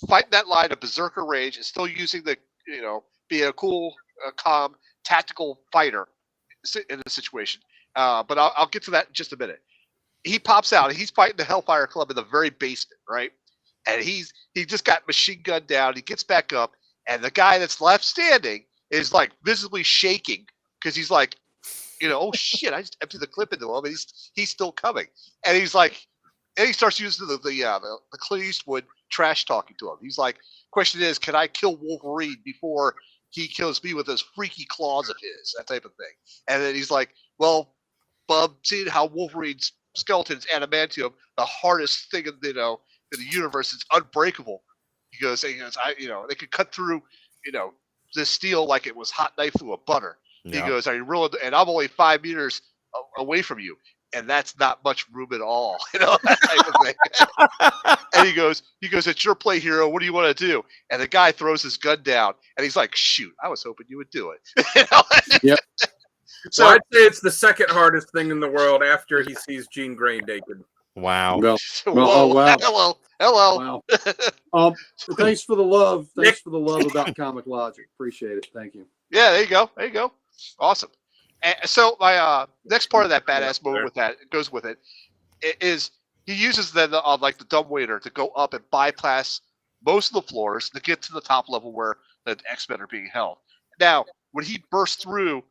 fighting that line of berserker rage and still using the being a cool, calm, tactical fighter in the situation. But I'll get to that in just a minute. He pops out. He's fighting the Hellfire Club in the very basement, right? And he just got machine gunned down. He gets back up. And the guy that's left standing is like visibly shaking because he's like, oh shit! I just emptied the clip into him, and he's still coming. And he's like, and he starts using the Clint Eastwood trash talking to him. He's like, question is, can I kill Wolverine before he kills me with those freaky claws of his? That type of thing. And then he's like, well, Bub, seeing how Wolverine's skeleton's adamantium, the hardest thing in the universe, it's unbreakable. He goes, they could cut through, the steel like it was hot knife through a butter. Yeah. He goes, are you really? And I'm only 5 meters away from you, and that's not much room at all, that type of thing. And he goes, it's your play, hero. What do you want to do? And the guy throws his gun down, and he's like, shoot, I was hoping you would do it. Yep. So I'd say it's the second hardest thing in the world after he sees Jean Grey naked. Wow. Well, oh, wow. Hello. Wow. Thanks for the love. Thanks for the love about Comic Logic. Appreciate it. Thank you. Yeah, there you go. Awesome. And so my next part of that badass moment with that goes with it is he uses then like the dumbwaiter to go up and bypass most of the floors to get to the top level where the X-Men are being held. Now, when he bursts through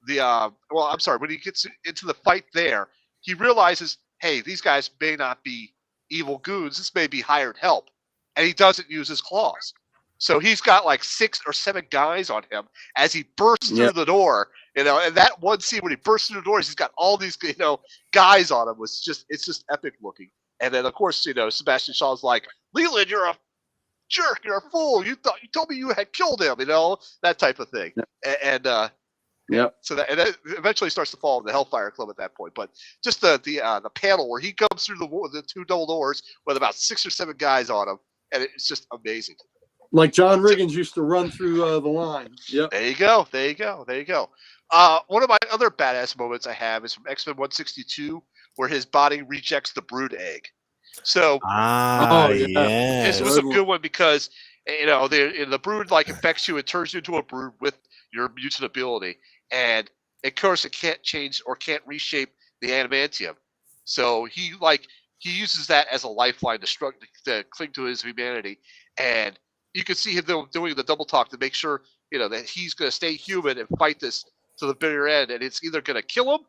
when he gets into the fight there, he realizes, hey, these guys may not be evil goons. This may be hired help. And he doesn't use his claws. So he's got like 6 or 7 guys on him as he bursts through the door. And that one scene when he bursts through the doors, he's got all these, guys on him. It's just epic looking. And then of course, Sebastian Shaw's like, Leland, you're a jerk, you're a fool. You told me you had killed him, that type of thing. Yep. So that eventually starts to fall in the Hellfire Club at that point. But just the panel where he comes through the 2 double doors with about 6 or 7 guys on him, and it's just amazing. Like John Riggins used to run through the line. Yep. There you go. One of my other badass moments I have is from X-Men 162, where his body rejects the brood egg. So, this was a good one because the brood like infects you and turns you into a brood with your mutant ability, and of course it can't change or can't reshape the adamantium. So he uses that as a lifeline to cling to his humanity, and you can see him doing the double talk to make sure that he's going to stay human and fight this to the bitter end, and it's either going to kill him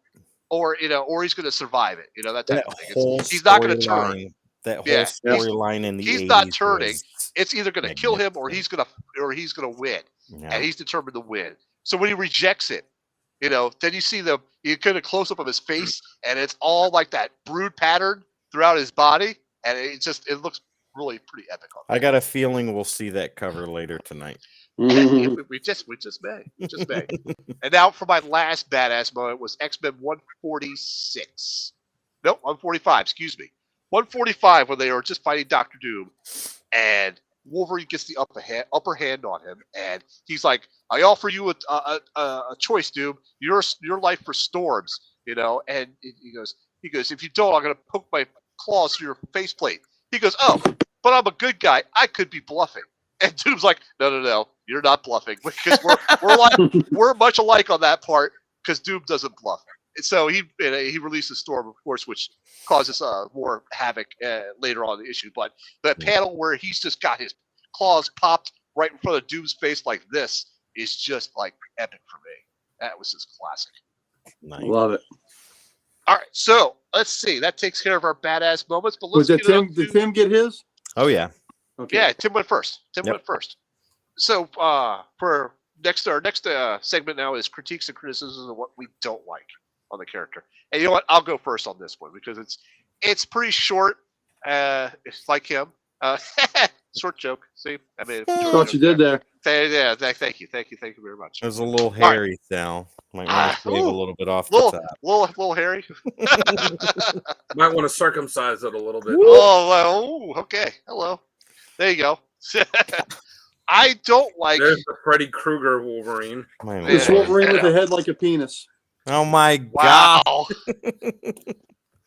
or he's going to survive it. That type of thing. He's not going to turn. That whole storyline in the 80s. He's not turning. It's either going to kill him or he's going to win, and he's determined to win. So when he rejects it, then you see you get a close up of his face, and it's all like that brood pattern throughout his body, and it looks really pretty epic. I got a feeling we'll see that cover later tonight. we just may. And now for my last badass moment was X-Men 146. Nope, 145. Excuse me, 145 when they were just fighting Doctor Doom, and Wolverine gets the upper hand on him, and he's like, "I offer you a choice, Doom. Your life for Storms, And he goes, if you don't, I'm gonna poke my claws through your faceplate. He goes, oh, but I'm a good guy. I could be bluffing. And Doom's like, no, you're not bluffing because we're much alike on that part because Doom doesn't bluff. And so he releases Storm, of course, which causes more havoc later on in the issue. But that panel where he's just got his claws popped right in front of Doom's face like this is just like epic for me. That was just classic. Nice. Love it. All right, so let's see. That takes care of our badass moments. But let's did Tim get his? Oh yeah. Okay. Yeah, Tim went first. Went first. So for our next segment now is critiques and criticisms of what we don't like on the character. And you know what? I'll go first on this one because it's pretty short. It's like him. Short joke. See, I mean, what you did there. Yeah, thank you very much. It was a little hairy, Sal. Might want to shave a little bit off the top. Little hairy. Might want to circumcise it a little bit. Oh, okay. Hello. There you go. I don't like. There's the Freddy Krueger Wolverine. It's Wolverine with a head like a penis. Oh my wow. God!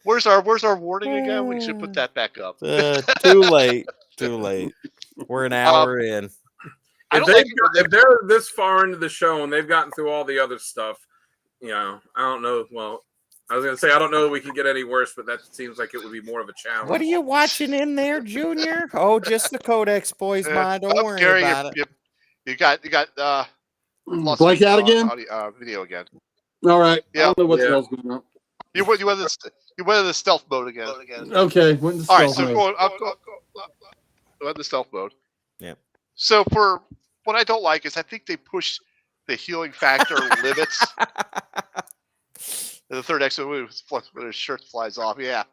Where's our warning again? We should put that back up. Too late. We're an hour in. If they're this far into the show and they've gotten through all the other stuff, I don't know. Well, I was going to say, I don't know that we can get any worse, but that seems like it would be more of a challenge. What are you watching in there, Junior? Oh, just the Codex boys, man. Don't worry Gary, about it. You got blank out again? Video again. All right. Yeah. I don't know what the hell's going on. You went into the stealth mode again. Okay. Went into all right, stealth so mode. I'll go into stealth mode. Yep. So for what I don't like is I think they push the healing factor limits. The third X-Men when his shirt flies off. Yeah.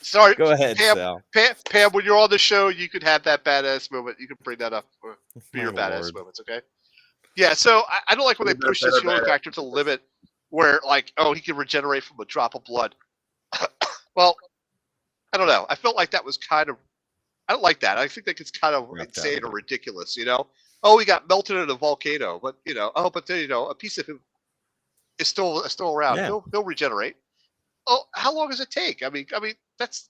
Sorry. Go ahead, Pam, Sal. Pam, when you're on the show, you could have that badass moment. You can bring that up for your badass moments, okay? Yeah, so I don't like when they push this healing factor to the limit where, like, oh, he can regenerate from a drop of blood. Well, I don't know. I felt like that was kind of... I don't like that. I think that it's kind of insane or ridiculous, Oh, he got melted in a volcano, but, but then, a piece of him is still around. Yeah. He'll regenerate. Oh, how long does it take? I mean, that's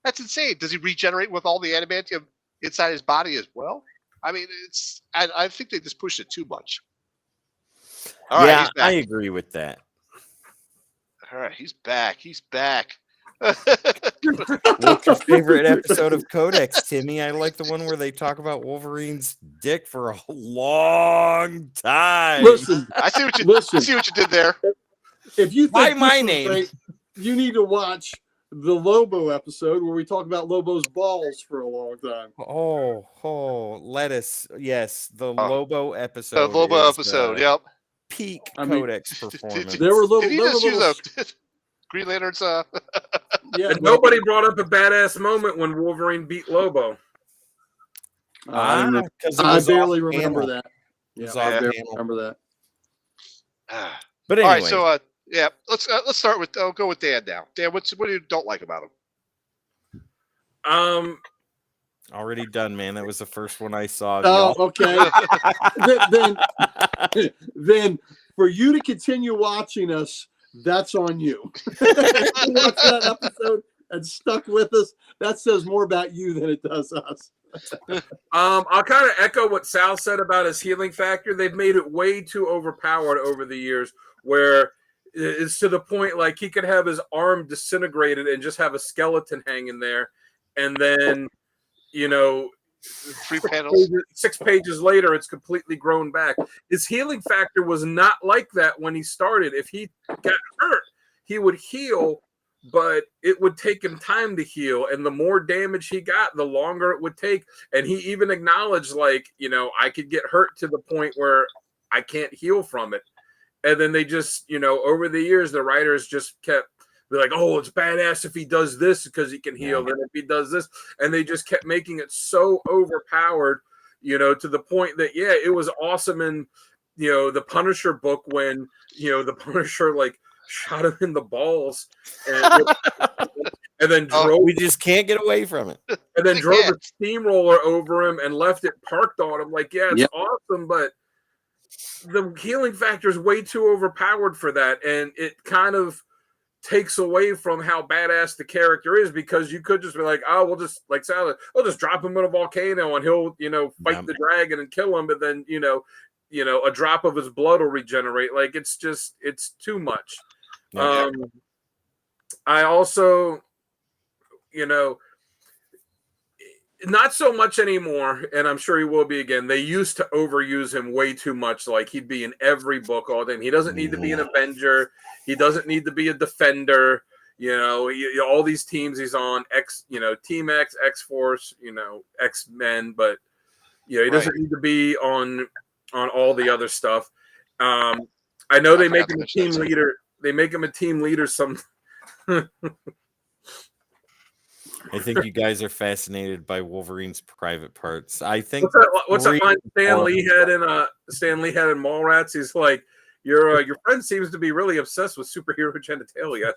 insane. Does he regenerate with all the adamantium inside his body as well? I mean, I think they just pushed it too much. All right, he's back. I agree with that. All right, he's back. What's your favorite episode of Codex, Timmy? I like the one where they talk about Wolverine's dick for a long time. Listen, I see what you did there. If you think my name, great, you need to watch the Lobo episode where we talk about Lobo's balls for a long time. Oh, lettuce. Yes, the Lobo episode. The Lobo episode. Yep. Peak Codex performance. There were little. Did he just use Green Lantern's? Yeah. And nobody brought up a badass moment when Wolverine beat Lobo. I barely remember that. Yeah, I barely remember that. But anyway. All right, so let's start with. I'll go with Dan now. Dan, what do you don't like about him? Already done, man. That was the first one I saw. Oh, okay. then for you to continue watching us, that's on you. Watch that episode and stuck with us. That says more about you than it does us. I'll kind of echo what Sal said about his healing factor. They've made it way too overpowered over the years, where it's to the point like he could have his arm disintegrated and just have a skeleton hanging there, and then you know, 3 panels. 6 pages later, it's completely grown back. His healing factor was not like that when he started. If he got hurt, he would heal, but it would take him time to heal. And the more damage he got, the longer it would take. And he even acknowledged, like, you know, I could get hurt to the point where I can't heal from it. And then they just, you know, over the years, the writers just kept be like, oh, it's badass if he does this because he can heal. Then if he does this, and they just kept making it so overpowered, you know, to the point that, yeah, it was awesome in, you know, the Punisher book when, you know, the Punisher like shot him in the balls and then drove. We just can't get away from it. And then drove a steamroller over him and left it parked on him. Like, yeah, it's awesome, but the healing factor is way too overpowered for that. And it kind of takes away from how badass the character is, because you could just be like, oh, we'll just, like Sally, we'll just drop him in a volcano and he'll, you know, fight the dragon and kill him. But then, you know, a drop of his blood will regenerate. Like, it's just, it's too much. I also, you know, not so much anymore, and I'm sure he will be again. They used to overuse him way too much. Like, he'd be in every book all day. He doesn't need to be an Avenger. He doesn't need to be a Defender. You know, all these teams he's on, Team X, X-Force, X-Men, but, you know, he doesn't need to be on all the other stuff. I know they make him a team leader. They make him a team leader some. I think you guys are fascinated by Wolverine's private parts. I think what's that line Stan Lee had in Mallrats? He's like, your friend seems to be really obsessed with superhero genitalia.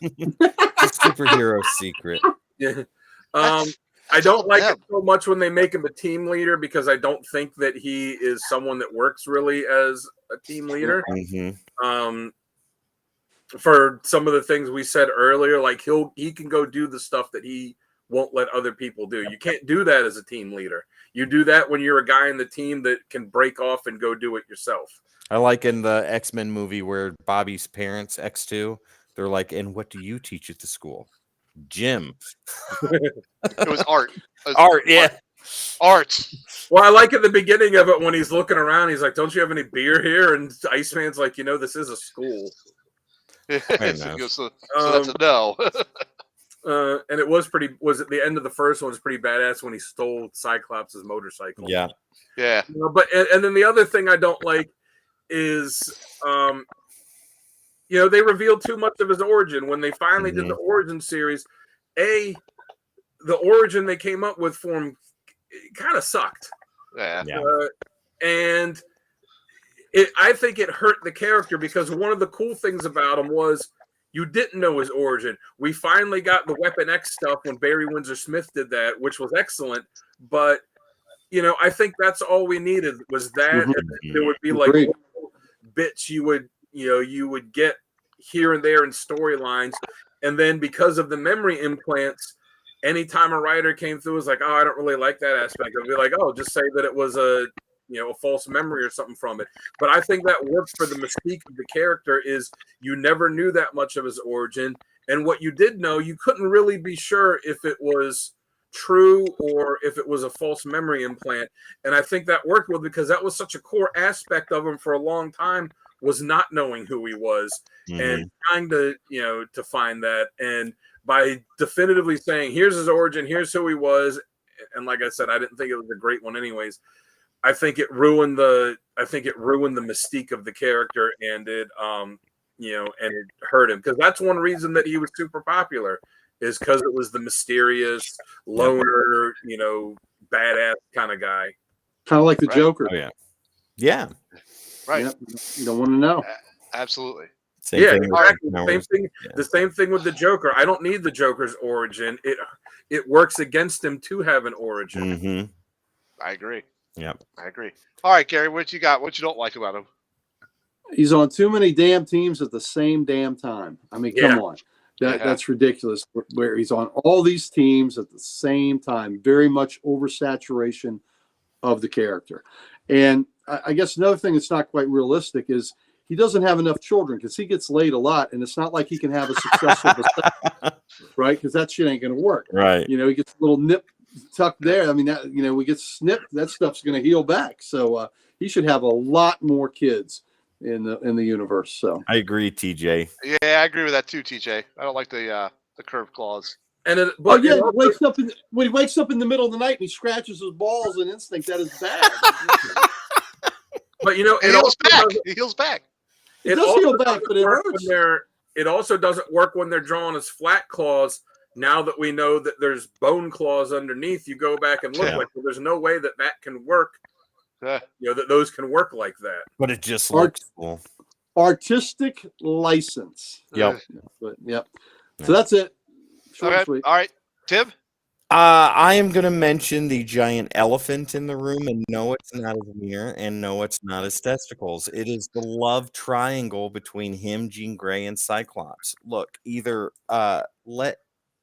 Superhero secret. Yeah. I don't like it so much when they make him a team leader, because I don't think that he is someone that works really as a team leader. For some of the things we said earlier, like he can go do the stuff that he won't let other people do. You can't do that as a team leader. You do that when you're a guy in the team that can break off and go do it yourself. I like in the X-Men movie where Bobby's parents, X2, they're like, and what do you teach at the school? Gym. It was art. Art, yeah. Art. Well, I like at the beginning of it when he's looking around, he's like, don't you have any beer here? And Iceman's like, this is a school. So that's a no. And it was at the end of the first one was pretty badass when he stole Cyclops' motorcycle. Yeah. Yeah. But and then the other thing I don't like is they revealed too much of his origin. When they finally did the origin series, the origin they came up with for him kind of sucked. Yeah. And I think it hurt the character, because one of the cool things about him was you didn't know his origin. We finally got the Weapon X stuff when Barry Windsor Smith did that, which was excellent. But, I think that's all we needed was that. And there would be like bits you would get here and there in storylines. And then because of the memory implants, anytime a writer came through, was like, oh, I don't really like that aspect. I'd be like, oh, just say that it was a false memory or something from it. But I think that works for the mystique of the character, is you never knew that much of his origin. And what you did know, you couldn't really be sure if it was true or if it was a false memory implant. And I think that worked well, because that was such a core aspect of him for a long time, was not knowing who he was and trying to, to find that. And by definitively saying, here's his origin, here's who he was. And like I said, I didn't think it was a great one anyways. I think it ruined the mystique of the character, and it and it hurt him, because that's one reason that he was super popular, is because it was the mysterious loner, badass kind of guy, kind of like the Joker. Oh, yeah, right. Yep. You don't want to know. Absolutely. Same thing exactly. Same thing. Yeah. The same thing with the Joker. I don't need the Joker's origin. It works against him to have an origin. I agree. Yep. I agree. All right, Gary, what you got? What you don't like about him? He's on too many damn teams at the same damn time. I mean, come on. That's ridiculous, where he's on all these teams at the same time. Very much oversaturation of the character. And I guess another thing that's not quite realistic is he doesn't have enough children, because he gets laid a lot, and it's not like he can have a successful right? Because that shit ain't going to work. Right. He gets a little tucked there. I mean, that, we get snipped. That stuff's going to heal back. So he should have a lot more kids in the universe. So I agree, TJ. Yeah, I agree with that too, TJ. I don't like the curved claws. And when he wakes up in the middle of the night and he scratches his balls in instinct, that is bad. But He heals back. He heals back. It does heal back, but it hurts. It also doesn't work when they're drawing as flat claws. Now that we know that there's bone claws underneath, you go back and look like, well, there's no way that can work. That those can work like that. But it just looks cool. Artistic license. Yep. Yep. So that's it. Short and sweet. All right, Tim. I am going to mention the giant elephant in the room, and no, it's not his mirror, and no, it's not his testicles. It is the love triangle between him, Jean Grey, and Cyclops. Look, either let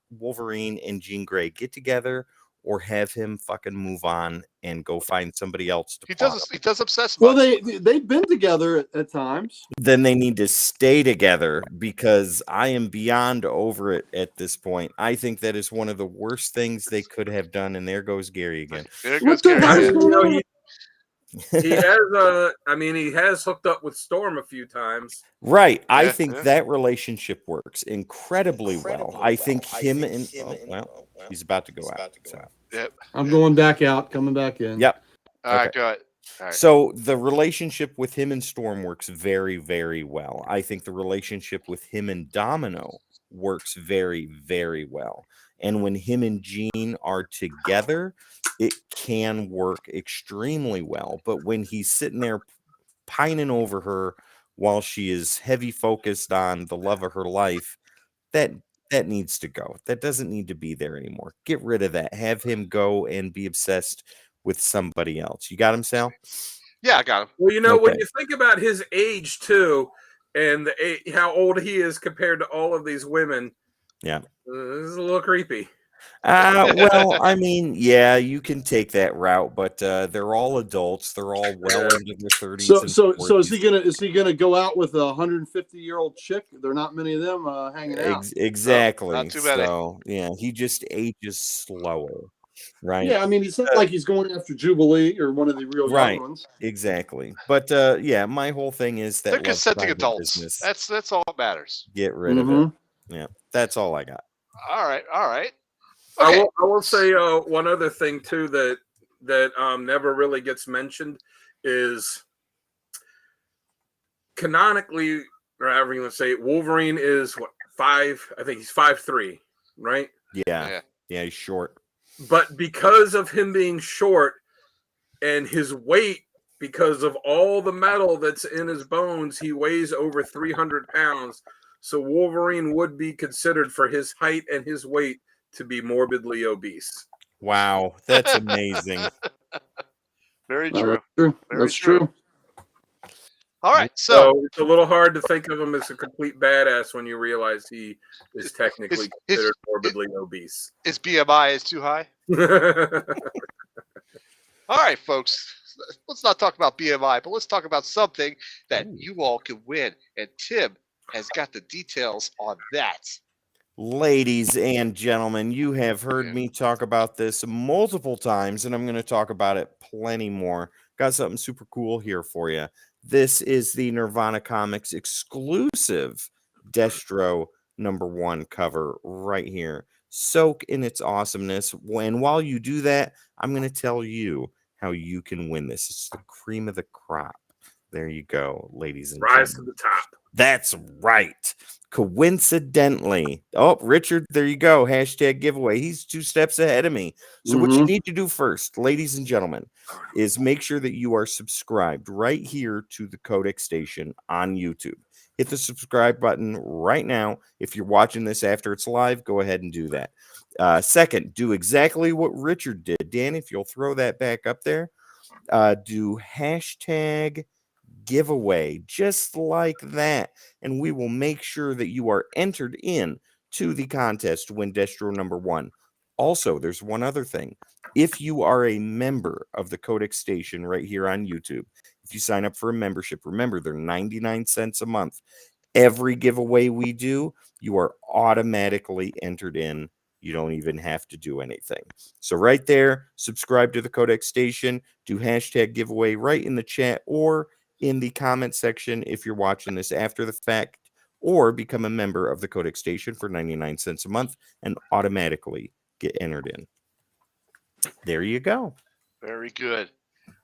Wolverine and Jean Grey get together, or have him fucking move on and go find somebody else to He does obsess. Well, they've been together at times. Then they need to stay together, because I am beyond over it at this point. I think that is one of the worst things they could have done, and there goes Gary again. There goes Gary. He has he has hooked up with Storm a few times. Right. I think that relationship works incredibly well. I think him and he's about to go out. Yep. I'm going back out, coming back in. Yep. All right, go ahead. All right. So the relationship with him and Storm works very, very well. I think the relationship with him and Domino works very, very well. And when him and Jean are together, it can work extremely well. But when he's sitting there pining over her while she is heavy focused on the love of her life, that needs to go. That doesn't need to be there anymore. Get rid of that. Have him go and be obsessed with somebody else. You got him, Sal? Yeah, I got him. Well, when you think about his age too, and how old he is compared to all of these women, yeah, this is a little creepy. Well, I mean, yeah, you can take that route, but they're all adults. They're all well into their 30s. So is he gonna go out with a 150-year-old chick? There are not many of them hanging out. Exactly. Not too many. So yeah, he just ages slower, right? Yeah, I mean, it's not like he's going after Jubilee or one of the real young ones. Exactly. But yeah, my whole thing is that they're consenting adults. Business. That's all that matters. Get rid of it. Yeah, that's all I got. All right. Okay. I will say one other thing too that never really gets mentioned is canonically, or however you want to say it, Wolverine is what, 5? I think he's 5'3", right? Yeah, he's short. But because of him being short and his weight, because of all the metal that's in his bones, he weighs over 300 pounds. So Wolverine would be considered, for his height and his weight, to be morbidly obese. Wow, that's amazing. Very true. That's true. All right, so it's a little hard to think of him as a complete badass when you realize he is technically considered morbidly obese. His BMI is too high. All right, folks, let's not talk about BMI, but let's talk about something that you all can win. And Tim has got the details on that. Ladies and gentlemen, you have heard me talk about this multiple times, and I'm going to talk about it plenty more. Got something super cool here for you. This is the Nirvana Comics exclusive Destro #1 cover right here. Soak in its awesomeness. And while you do that, I'm going to tell you how you can win this. It's the cream of the crop. There you go, ladies and gentlemen. Rise to the top. That's right. Coincidentally. Oh, Richard, there you go. Hashtag giveaway. He's 2 steps ahead of me. So what you need to do first, ladies and gentlemen, is make sure that you are subscribed right here to the Codex Station on YouTube. Hit the subscribe button right now. If you're watching this after it's live, go ahead and do that. Second, do exactly what Richard did. Dan, if you'll throw that back up there, do hashtag giveaway, just like that, and we will make sure that you are entered in to the contest to win Destro #1. Also, there's one other thing. If you are a member of the Codex Station right here on YouTube, if you sign up for a membership, remember they're 99 cents a month. Every giveaway we do, you are automatically entered in. You don't even have to do anything. So right there, subscribe to the Codex Station, do hashtag giveaway right in the chat or in the comment section if you're watching this after the fact, or become a member of the Codex Station for 99 cents a month and automatically get entered in. There you go. Very good.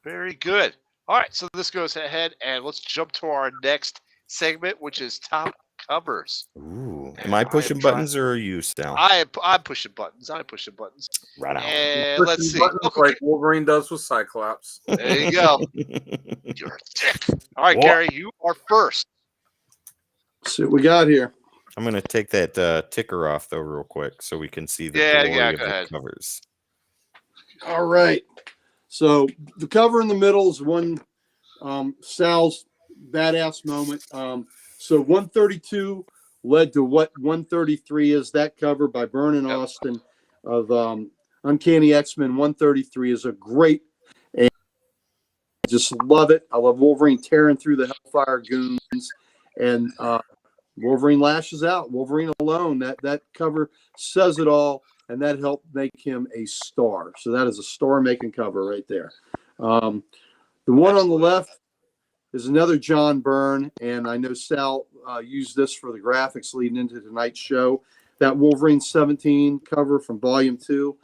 Very good. All right, so this goes ahead, and let's jump to our next segment, which is top covers. Ooh, am I pushing buttons or are you, Sal? I'm pushing buttons. I'm pushing buttons. Right on. And let's see. Like Wolverine does with Cyclops. There you go. You're a dick. All right, Gary, you are first. Let's see what we got here. I'm going to take that ticker off, though, real quick so we can see the glory of the covers. All right. So the cover in the middle is one Sal's badass moment. So 132 led to what 133 is. That cover by Byrne and Austin of Uncanny X-Men 133 is a great, and I just love it. I love Wolverine tearing through the Hellfire goons, and Wolverine lashes out. Wolverine alone. That cover says it all. And that helped make him a star. So that is a star-making cover right there. The one on the left is another John Byrne, and I know Sal used this for the graphics leading into tonight's show. That Wolverine 17 cover from Volume 2,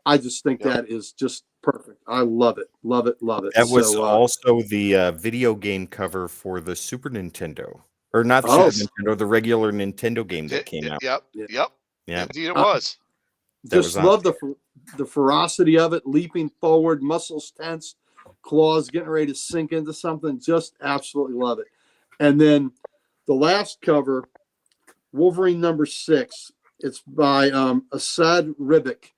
I just think that is just perfect. I love it, love it, love it. That was also the video game cover for the Super Nintendo. Or not the Super Nintendo, the regular Nintendo game that came out. Yep. Indeed it was. Just love the ferocity of it, leaping forward, muscles tense, claws getting ready to sink into something. Just absolutely love it. And then the last cover, Wolverine number 6. It's by Asad Ribic,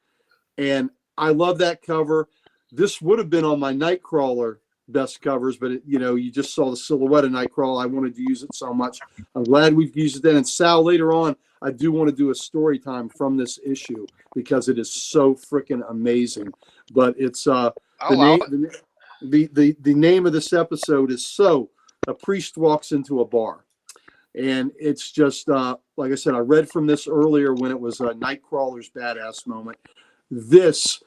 and I love that cover. This would have been on my Nightcrawler best covers, but you just saw the silhouette of Nightcrawler. I wanted to use it so much. I'm glad we've used it then. And Sal, later on, I do want to do a story time from this issue because it is so freaking amazing. But it's the name of this episode is So a Priest Walks into a Bar. And it's just like I said, I read from this earlier when it was Nightcrawler's badass moment. This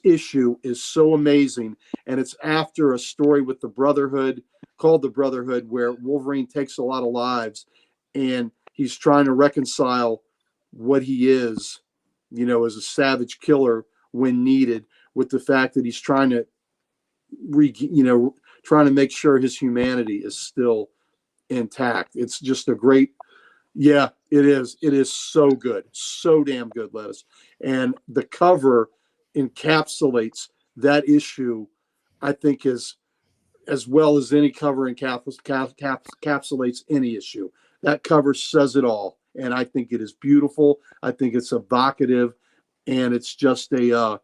issue is so amazing, and it's after a story with the Brotherhood called the Brotherhood, where Wolverine takes a lot of lives, and he's trying to reconcile what he is, as a savage killer when needed, with the fact that he's trying to make sure his humanity is still intact. It's just a great. Yeah, it is. It is so good. So damn good, Lettuce. And the cover encapsulates that issue, I think, is as well as any cover encapsulates any issue. That cover says it all. And I think it is beautiful. I think it's evocative. And it's just a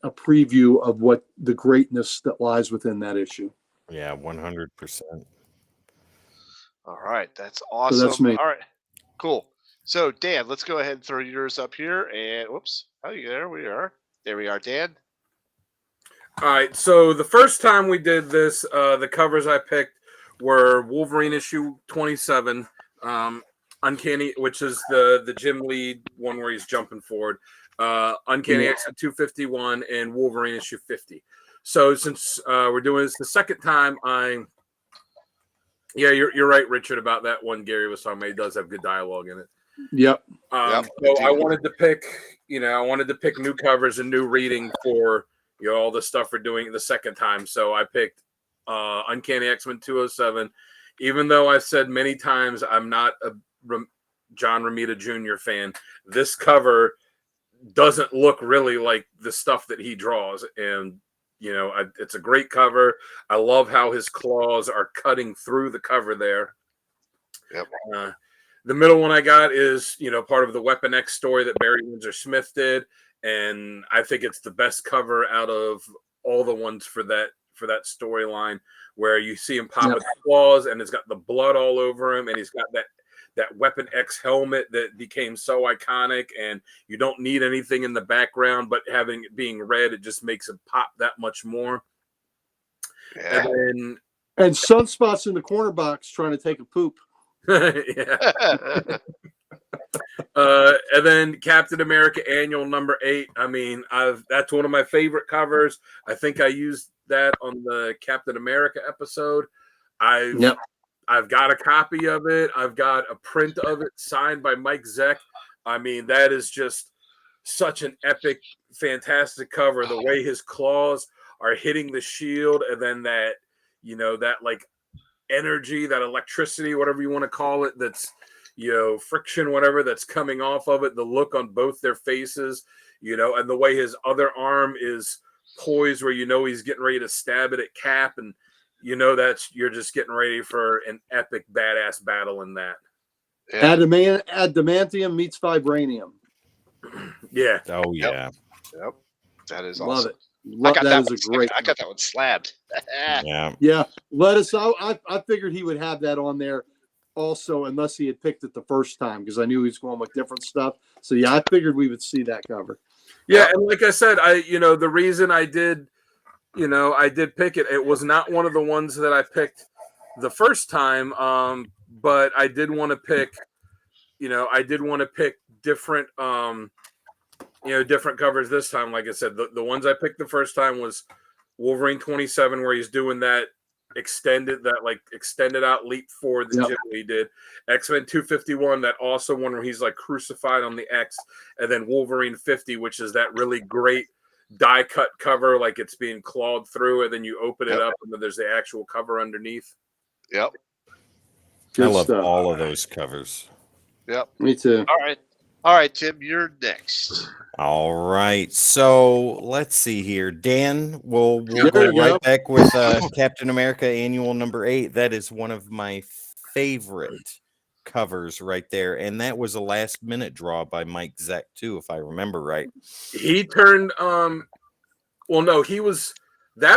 preview of what the greatness that lies within that issue. Yeah, 100%. All right. That's awesome. So that's me. All right. Cool. So, Dan, let's go ahead and throw yours up here. And whoops. Oh, there we are. There we are, Dan. All right. So the first time we did this, the covers I picked were Wolverine issue 27, Uncanny, which is the Jim Lee one where he's jumping forward, Uncanny X-Men 251, and Wolverine issue 50. So since we're doing this the second time, you're right, Richard, about that one Gary was talking about. He does have good dialogue in it. Yep. So I wanted to pick new covers and new reading for all the stuff we're doing the second time. So I picked Uncanny X-Men 207. Even though I've said many times I'm not a John Romita Jr. fan, this cover doesn't look really like the stuff that he draws, and it's a great cover. I love how his claws are cutting through the cover there. Yep. The middle one I got is, part of the Weapon X story that Barry Windsor Smith did, and I think it's the best cover out of all the ones for that storyline, where you see him pop his claws, and it's got the blood all over him, and he's got that Weapon X helmet that became so iconic, and you don't need anything in the background, but having it being red, it just makes it pop that much more. Yeah. And Sunspot's in the corner box trying to take a poop. Yeah. And then Captain America Annual number 8. I mean, that's one of my favorite covers. I think I used that on the Captain America episode. I've got a copy of it. I've got a print of it signed by Mike Zeck. I mean, that is just such an epic, fantastic cover. The way his claws are hitting the shield, and then that, that like energy, that electricity, whatever you want to call it, that's, friction, whatever, that's coming off of it, the look on both their faces, and the way his other arm is poised where he's getting ready to stab it at Cap, and you're just getting ready for an epic badass battle in that. Yeah. Adamantium meets vibranium. Yeah. Oh yeah. Yep. That is Love awesome. it. That is a great. I got that one slabbed. Yeah. Yeah. Let us. I figured he would have that on there also, unless he had picked it the first time, because I knew he was going with different stuff. So yeah, I figured we would see that cover. Yeah, and like I said, the reason I did pick it. It was not one of the ones that I picked the first time, but I did want to pick, different, different covers this time. Like I said, the ones I picked the first time was Wolverine 27, where he's doing that extended out leap forward that Jim Lee did. X-Men 251, that also one where he's like crucified on the X, and then Wolverine 50, which is that really great die cut cover, like it's being clawed through, and then you open it up, and then there's the actual cover underneath. Yep. Good I love stuff. all of those covers. Yep. Me too. All right, Tim, you're next. All right, so let's see here, Dan. We'll There go you right go. back with Captain America Annual number 8. That is one of my favorite covers right there, and that was a last-minute draw by Mike Zeck too, if I remember right. He turned. That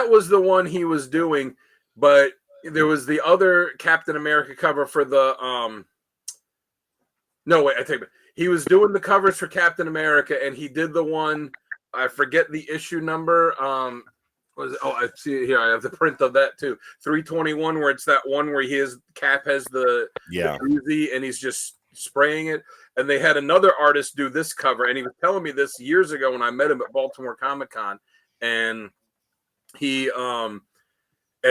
was the one he was doing, but there was the other Captain America cover for the. No, wait, I take it. He was doing the covers for Captain America, and he did the one, I forget the issue number. I see it here. I have the print of that too. 321, where it's that one where Cap has the Uzi, and he's just spraying it. And they had another artist do this cover, and he was telling me this years ago when I met him at Baltimore Comic-Con, and he and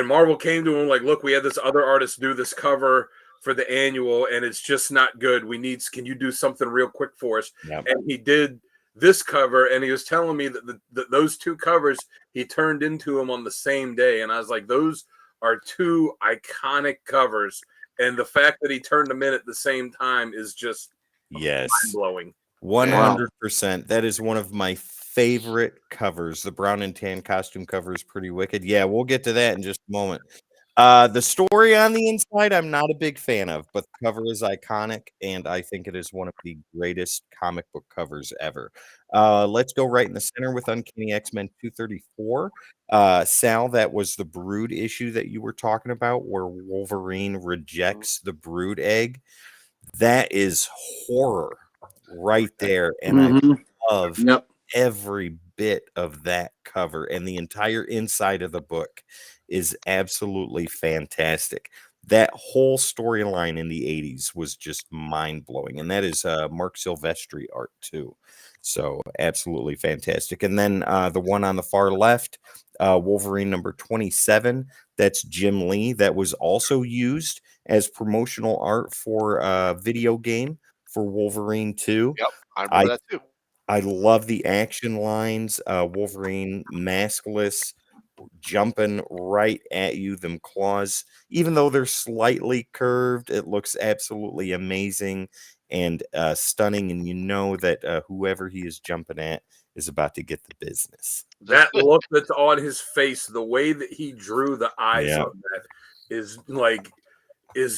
Marvel came to him like, look, we had this other artist do this cover for the annual, and it's just not good. Can you do something real quick for us? Yep. And he did this cover, and he was telling me that those two covers he turned into him on the same day. And I was like, those are two iconic covers, and the fact that he turned them in at the same time is just mind-blowing. 100%. That is one of my favorite covers. The brown and tan costume cover is pretty wicked. Yeah, we'll get to that in just a moment. The story on the inside, I'm not a big fan of, but the cover is iconic, and I think it is one of the greatest comic book covers ever. Let's go right in the center with Uncanny X-Men 234. Sal, that was the Brood issue that you were talking about, where Wolverine rejects the Brood egg. That is horror right there, and I love every bit of that cover, and the entire inside of the book is absolutely fantastic. That whole storyline in the 80s was just mind-blowing, and that is Mark Silvestri art too. So absolutely fantastic. And then the one on the far left, Wolverine number 27, that's Jim Lee. That was also used as promotional art for a video game for Wolverine 2. Yep, I remember that too. I love the action lines. Wolverine maskless, jumping right at you, them claws, even though they're slightly curved, it looks absolutely amazing and stunning, and you know that whoever he is jumping at is about to get the business. That look that's on his face, the way that he drew the eyes on that is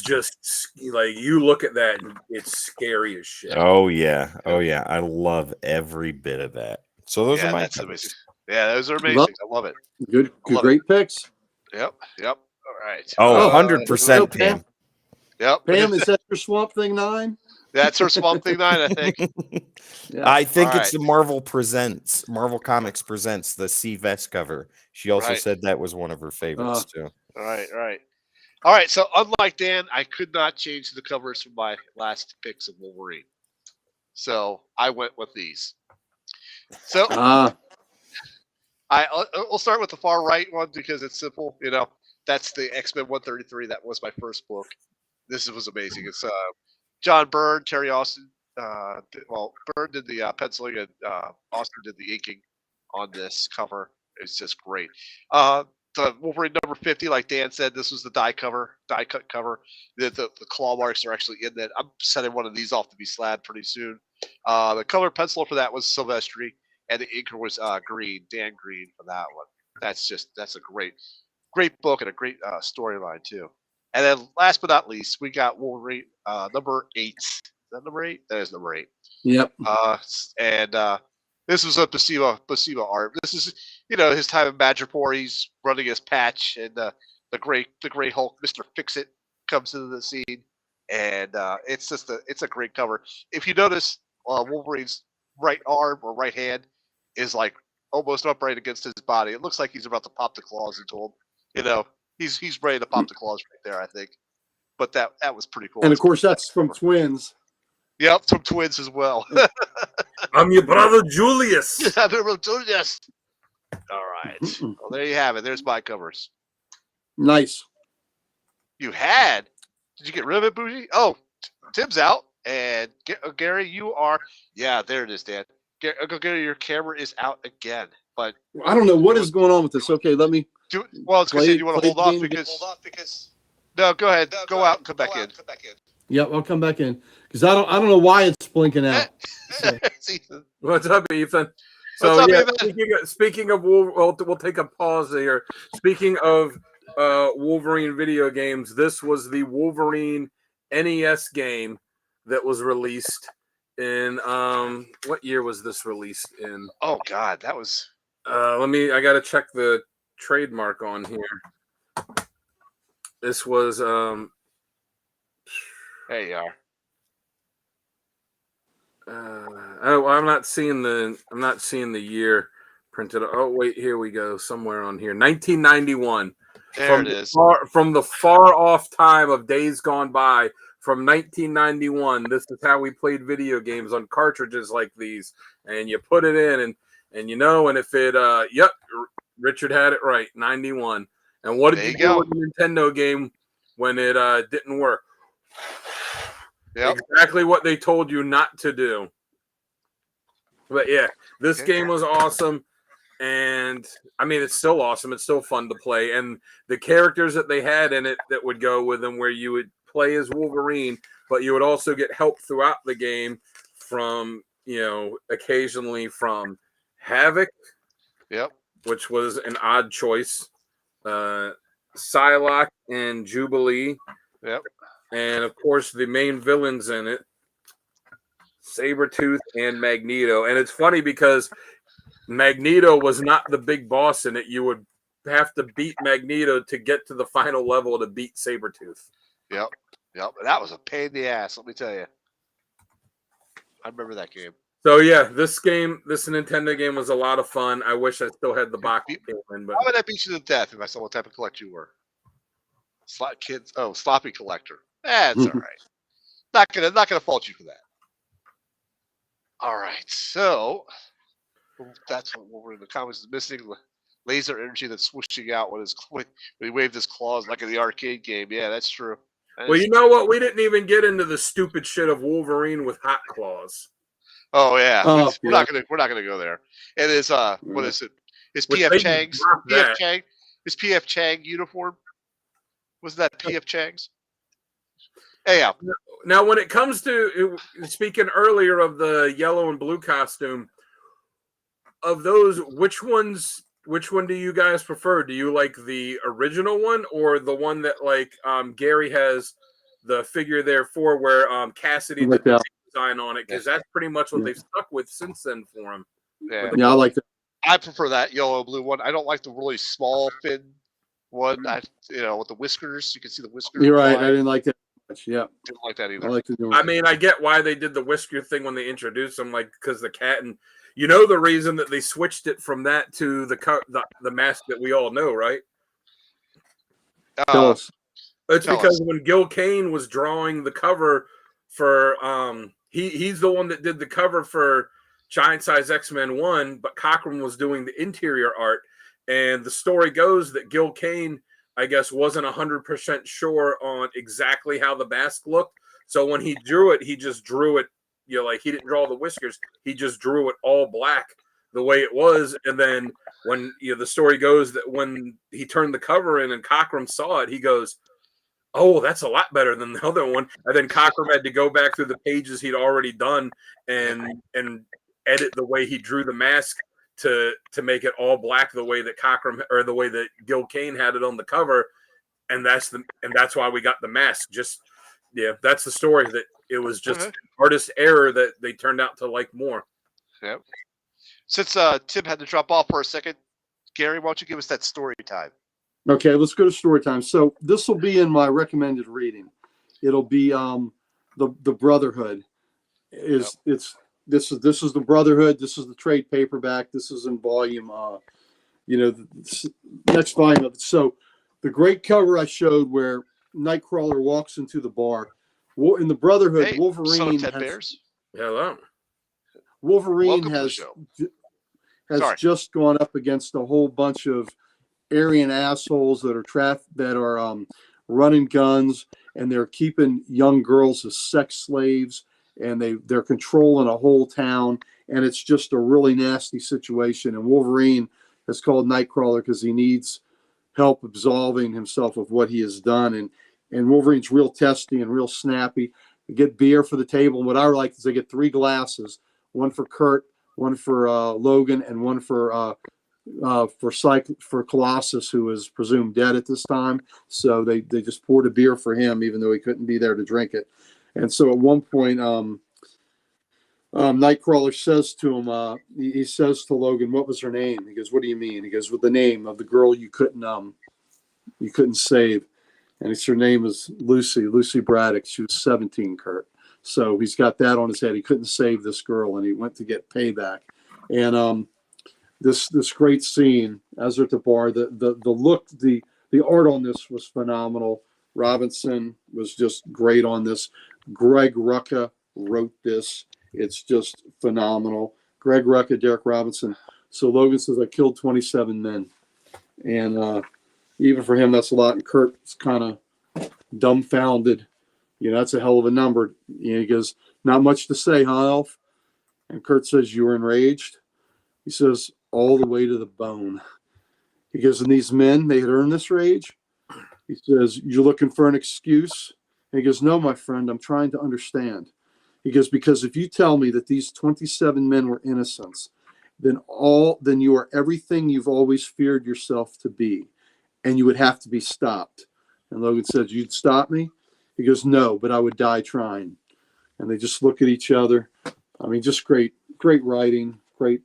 just like, you look at that and it's scary as shit. Oh yeah, I love every bit of that. So those are my amazing. Yeah, those are amazing. I love it. Good, great picks. Yep. All right. 100%, Pam. Yep. Pam, is that your Swamp Thing 9? That's her Swamp Thing 9, I think. I think it's the Marvel Comics Presents, the C Vest cover. She also said that was one of her favorites too. All right. So unlike Dan, I could not change the covers from my last picks of Wolverine. So I went with these. So we'll start with the far right one because it's simple. You know, that's the X-Men 133. That was my first book. This was amazing. It's John Byrne, Terry Austin. Byrne did the penciling and Austin did the inking on this cover. It's just great. The Wolverine number 50, like Dan said, this was the die cut cover. The claw marks are actually in that. I'm sending one of these off to be slabbed pretty soon. The color penciler for that was Silvestri, and the inker was Dan Green for that one. That's a great book and a great storyline too. And then last but not least, we got Wolverine number 8. Is that number 8? That is number 8. Yep. This was a Basima art. This is, his time in Madripoor. He's running his patch, and the Gray Hulk, Mr. Fix-It, comes into the scene, and it's a great cover. If you notice, Wolverine's right arm or right hand is like almost upright against his body. It looks like he's about to pop the claws into him. He's ready to pop the claws right there, I think. But that was pretty cool. And of course, that's from Twins. Yep, from Twins as well. I'm your brother Julius. I'm your brother Julius. All right. Well, there you have it. There's my covers. Nice. You had? Did you get rid of it, Bougie? Oh, Tim's out. And Gary, you are. Yeah, there it is, Dan. Gary, your camera is out again. But I don't know what is going on with this. Okay, let me. Well, it's because you want to hold off because. No, go ahead. Go out and come back in. Yep, I'll come back in because I don't know why it's blinking out. So. What's up, Ethan? So speaking of we'll take a pause here. Speaking of Wolverine video games, this was the Wolverine NES game that was released in what year was this released in? Oh God, that was. I gotta check the trademark on here. This was There you are. I'm not seeing the year printed. Oh wait, here we go. Somewhere on here, 1991. There it is. From the far off time of days gone by, from 1991. This is how we played video games on cartridges like these, and you put it in, and if it, Richard had it right, 91. And what did you do with the Nintendo game when it didn't work? Yep. Exactly what they told you not to do. But yeah, this game was awesome. And I mean, it's still awesome. It's still fun to play. And the characters that they had in it that would go with them, where you would play as Wolverine, but you would also get help throughout the game from, occasionally from Havoc. Yep. Which was an odd choice. Psylocke and Jubilee. Yep. And of course, the main villains in it, Sabretooth and Magneto. And it's funny because Magneto was not the big boss in it. You would have to beat Magneto to get to the final level to beat Sabretooth. Yep. That was a pain in the ass, let me tell you. I remember that game. So yeah, this Nintendo game was a lot of fun. I wish I still had the box. But why would I beat you to death if I saw what type of collector you were? Sloppy collector. That's all right. Not gonna fault you for that. All right, so that's what Wolverine in the comics is missing. Laser energy that's swooshing out when he waved his claws like in the arcade game. Yeah, that's true. Well, you know what? We didn't even get into the stupid shit of Wolverine with hot claws. Oh yeah, we're not gonna go there. It is what is it? It's PF Chang's His PF Chang uniform. Was that PF Chang's? Yeah. Now, when it comes to speaking earlier of the yellow and blue costume, of those, which one do you guys prefer? Do you like the original one or the one that Gary has the figure there for, where Cassidy did the design on it? Because that's pretty much what they've stuck with since then for him. Yeah, I like that. I prefer that yellow blue one. I don't like the really small fin one. With the whiskers, you can see the whiskers. You're right. I didn't like that much. Yeah, didn't like that either. I like the new one. I mean, I get why they did the whisker thing when they introduced them, because the cat, and the reason that they switched it from that to the mask that we all know, right? Tell us. It's because when Gil Kane was drawing the cover for He's the one that did the cover for Giant Size X-Men 1, but Cockrum was doing the interior art. And the story goes that Gil Kane, I guess, wasn't 100% sure on exactly how the mask looked. So when he drew it, he just drew it, like he didn't draw the whiskers. He just drew it all black the way it was. And then when the story goes that when he turned the cover in and Cockrum saw it, he goes, "Oh, that's a lot better than the other one." And then Cockrum had to go back through the pages he'd already done and edit the way he drew the mask to make it all black the way that Cockrum or the way that Gil Kane had it on the cover. And that's why we got the mask. That's the story, that it was just artist error that they turned out to like more. Yep. Since Tim had to drop off for a second, Gary, why don't you give us that story time? Okay, let's go to story time. So this will be in my recommended reading. It'll be the Brotherhood. This is the Brotherhood. This is the trade paperback. This is in volume. Next volume of it. So the great cover I showed where Nightcrawler walks into the bar. In the Brotherhood, hey, Wolverine Ted Bears. Hello. Wolverine has just gone up against a whole bunch of Aryan assholes that are running guns, and they're keeping young girls as sex slaves, and they're controlling a whole town, and it's just a really nasty situation. And Wolverine has called Nightcrawler because he needs help absolving himself of what he has done. And Wolverine's real testy and real snappy. They get beer for the table, and what I like is they get 3 glasses, one for Kurt, one for Logan, and one for Colossus, who is presumed dead at this time. So they just poured a beer for him, even though he couldn't be there to drink it. And so at one point, Nightcrawler says to him, he says to Logan, "What was her name?" He goes, "What do you mean?" He goes, "With the name of the girl you couldn't save." And her name is Lucy Braddock. She was 17, Kurt. So he's got that on his head. He couldn't save this girl, and he went to get payback. And this great scene as they're at the bar, the look, the art on this was phenomenal. Robinson was just great on this. Greg Rucka wrote this. It's just phenomenal. Greg Rucka, Derek Robinson. So Logan says, "I killed 27 men." And even for him, that's a lot. And Kurt's kind of dumbfounded. That's a hell of a number. He goes, "Not much to say, huh, Elf?" And Kurt says, "You were enraged?" He says, "All the way to the bone." He goes, "And these men, they had earned this rage?" He says, "You're looking for an excuse?" And he goes, "No, my friend, I'm trying to understand." He goes, "Because if you tell me that these 27 men were innocents, then you are everything you've always feared yourself to be, and you would have to be stopped." And Logan says, "You'd stop me?" He goes, "No, but I would die trying." And they just look at each other. I mean, just great writing, great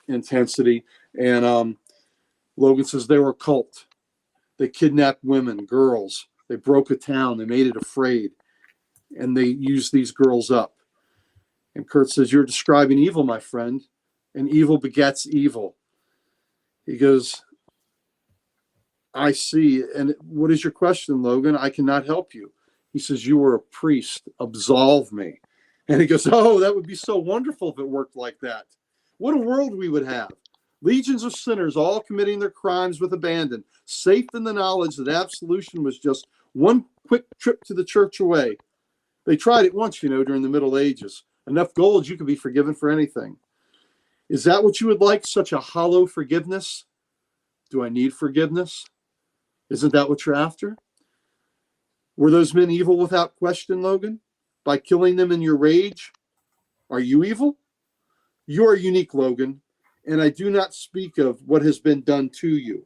intensity. And Logan says, "They were a cult. They kidnapped women, girls. They broke a town. They made it afraid. And they used these girls up." And Kurt says, "You're describing evil, my friend. And evil begets evil." He goes, "I see. And what is your question, Logan? I cannot help you." He says, "You were a priest. Absolve me." And he goes, "Oh, that would be so wonderful if it worked like that. What a world we would have. Legions of sinners all committing their crimes with abandon, safe in the knowledge that absolution was just one quick trip to the church away. They tried it once, during the Middle Ages. Enough gold, you could be forgiven for anything. Is that what you would like, such a hollow forgiveness? Do I need forgiveness? Isn't that what you're after? Were those men evil without question, Logan? By killing them in your rage? Are you evil? You are unique, Logan, and I do not speak of what has been done to you.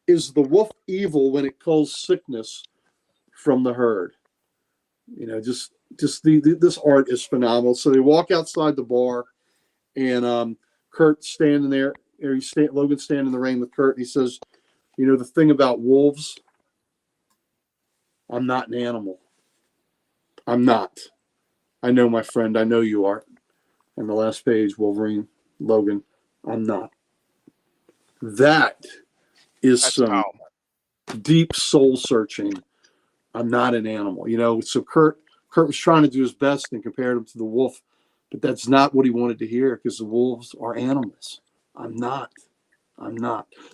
Is the wolf evil when it culls sickness from the herd?" This art is phenomenal. So they walk outside the bar, and Kurt's standing there. Logan's standing in the rain with Kurt, and he says, "The thing about wolves, I'm not an animal. I'm not. I know, my friend. I know you are." And the last page, Wolverine, Logan, "I'm not." That is some deep soul searching. I'm not an animal. So Kurt Kurt was trying to do his best and compared him to the wolf, but that's not what he wanted to hear because the wolves are animals. I'm not.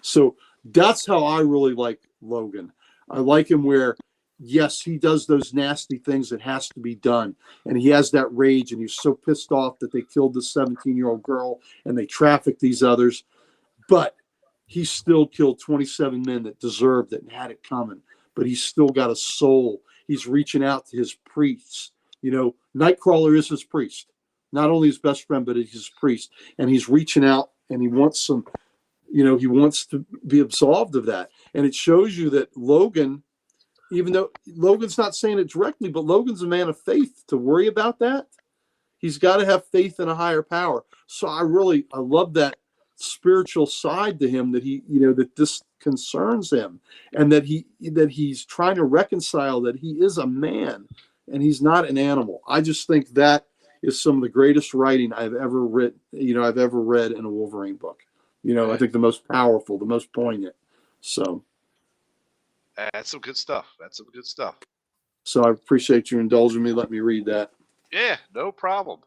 So that's how I really like Logan. I like him where, yes, he does those nasty things that has to be done. And he has that rage and he's so pissed off that they killed this 17-year-old girl and they trafficked these others. But he still killed 27 men that deserved it and had it coming. But he's still got a soul. He's reaching out to his priests. You know, Nightcrawler is his priest. Not only his best friend, but he's his priest. And he's reaching out and he wants some, you know, he wants to be absolved of that. And it shows you that Logan, even though Logan's not saying it directly, but Logan's a man of faith to worry about that. He's got to have faith in a higher power. So I love that spiritual side to him that he, you know, that this concerns him and that he's trying to reconcile that he is a man and he's not an animal. I just think that is some of the greatest writing I've ever read in a Wolverine book. You know, I think the most powerful, the most poignant. So that's some good stuff. So I appreciate you indulging me. Let me read that. Yeah, no problem.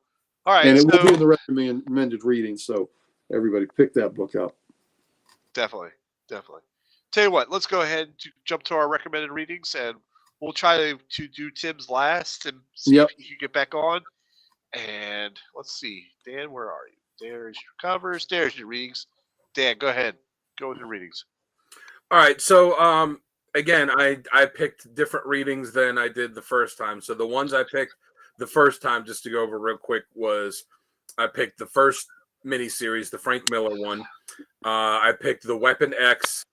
All right. And it will be in the recommended reading. So everybody pick that book up. Definitely. Tell you what, let's go ahead and jump to our recommended readings and we'll try to do Tim's last and see if he can get back on. And let's see. Dan, where are you? There's your covers. There's your readings. Dan, go ahead. Go with your readings. All right. So, again, I picked different readings than I did the first time. So the ones I picked the first time, just to go over real quick, was I picked the first miniseries, the Frank Miller one. I picked the Weapon X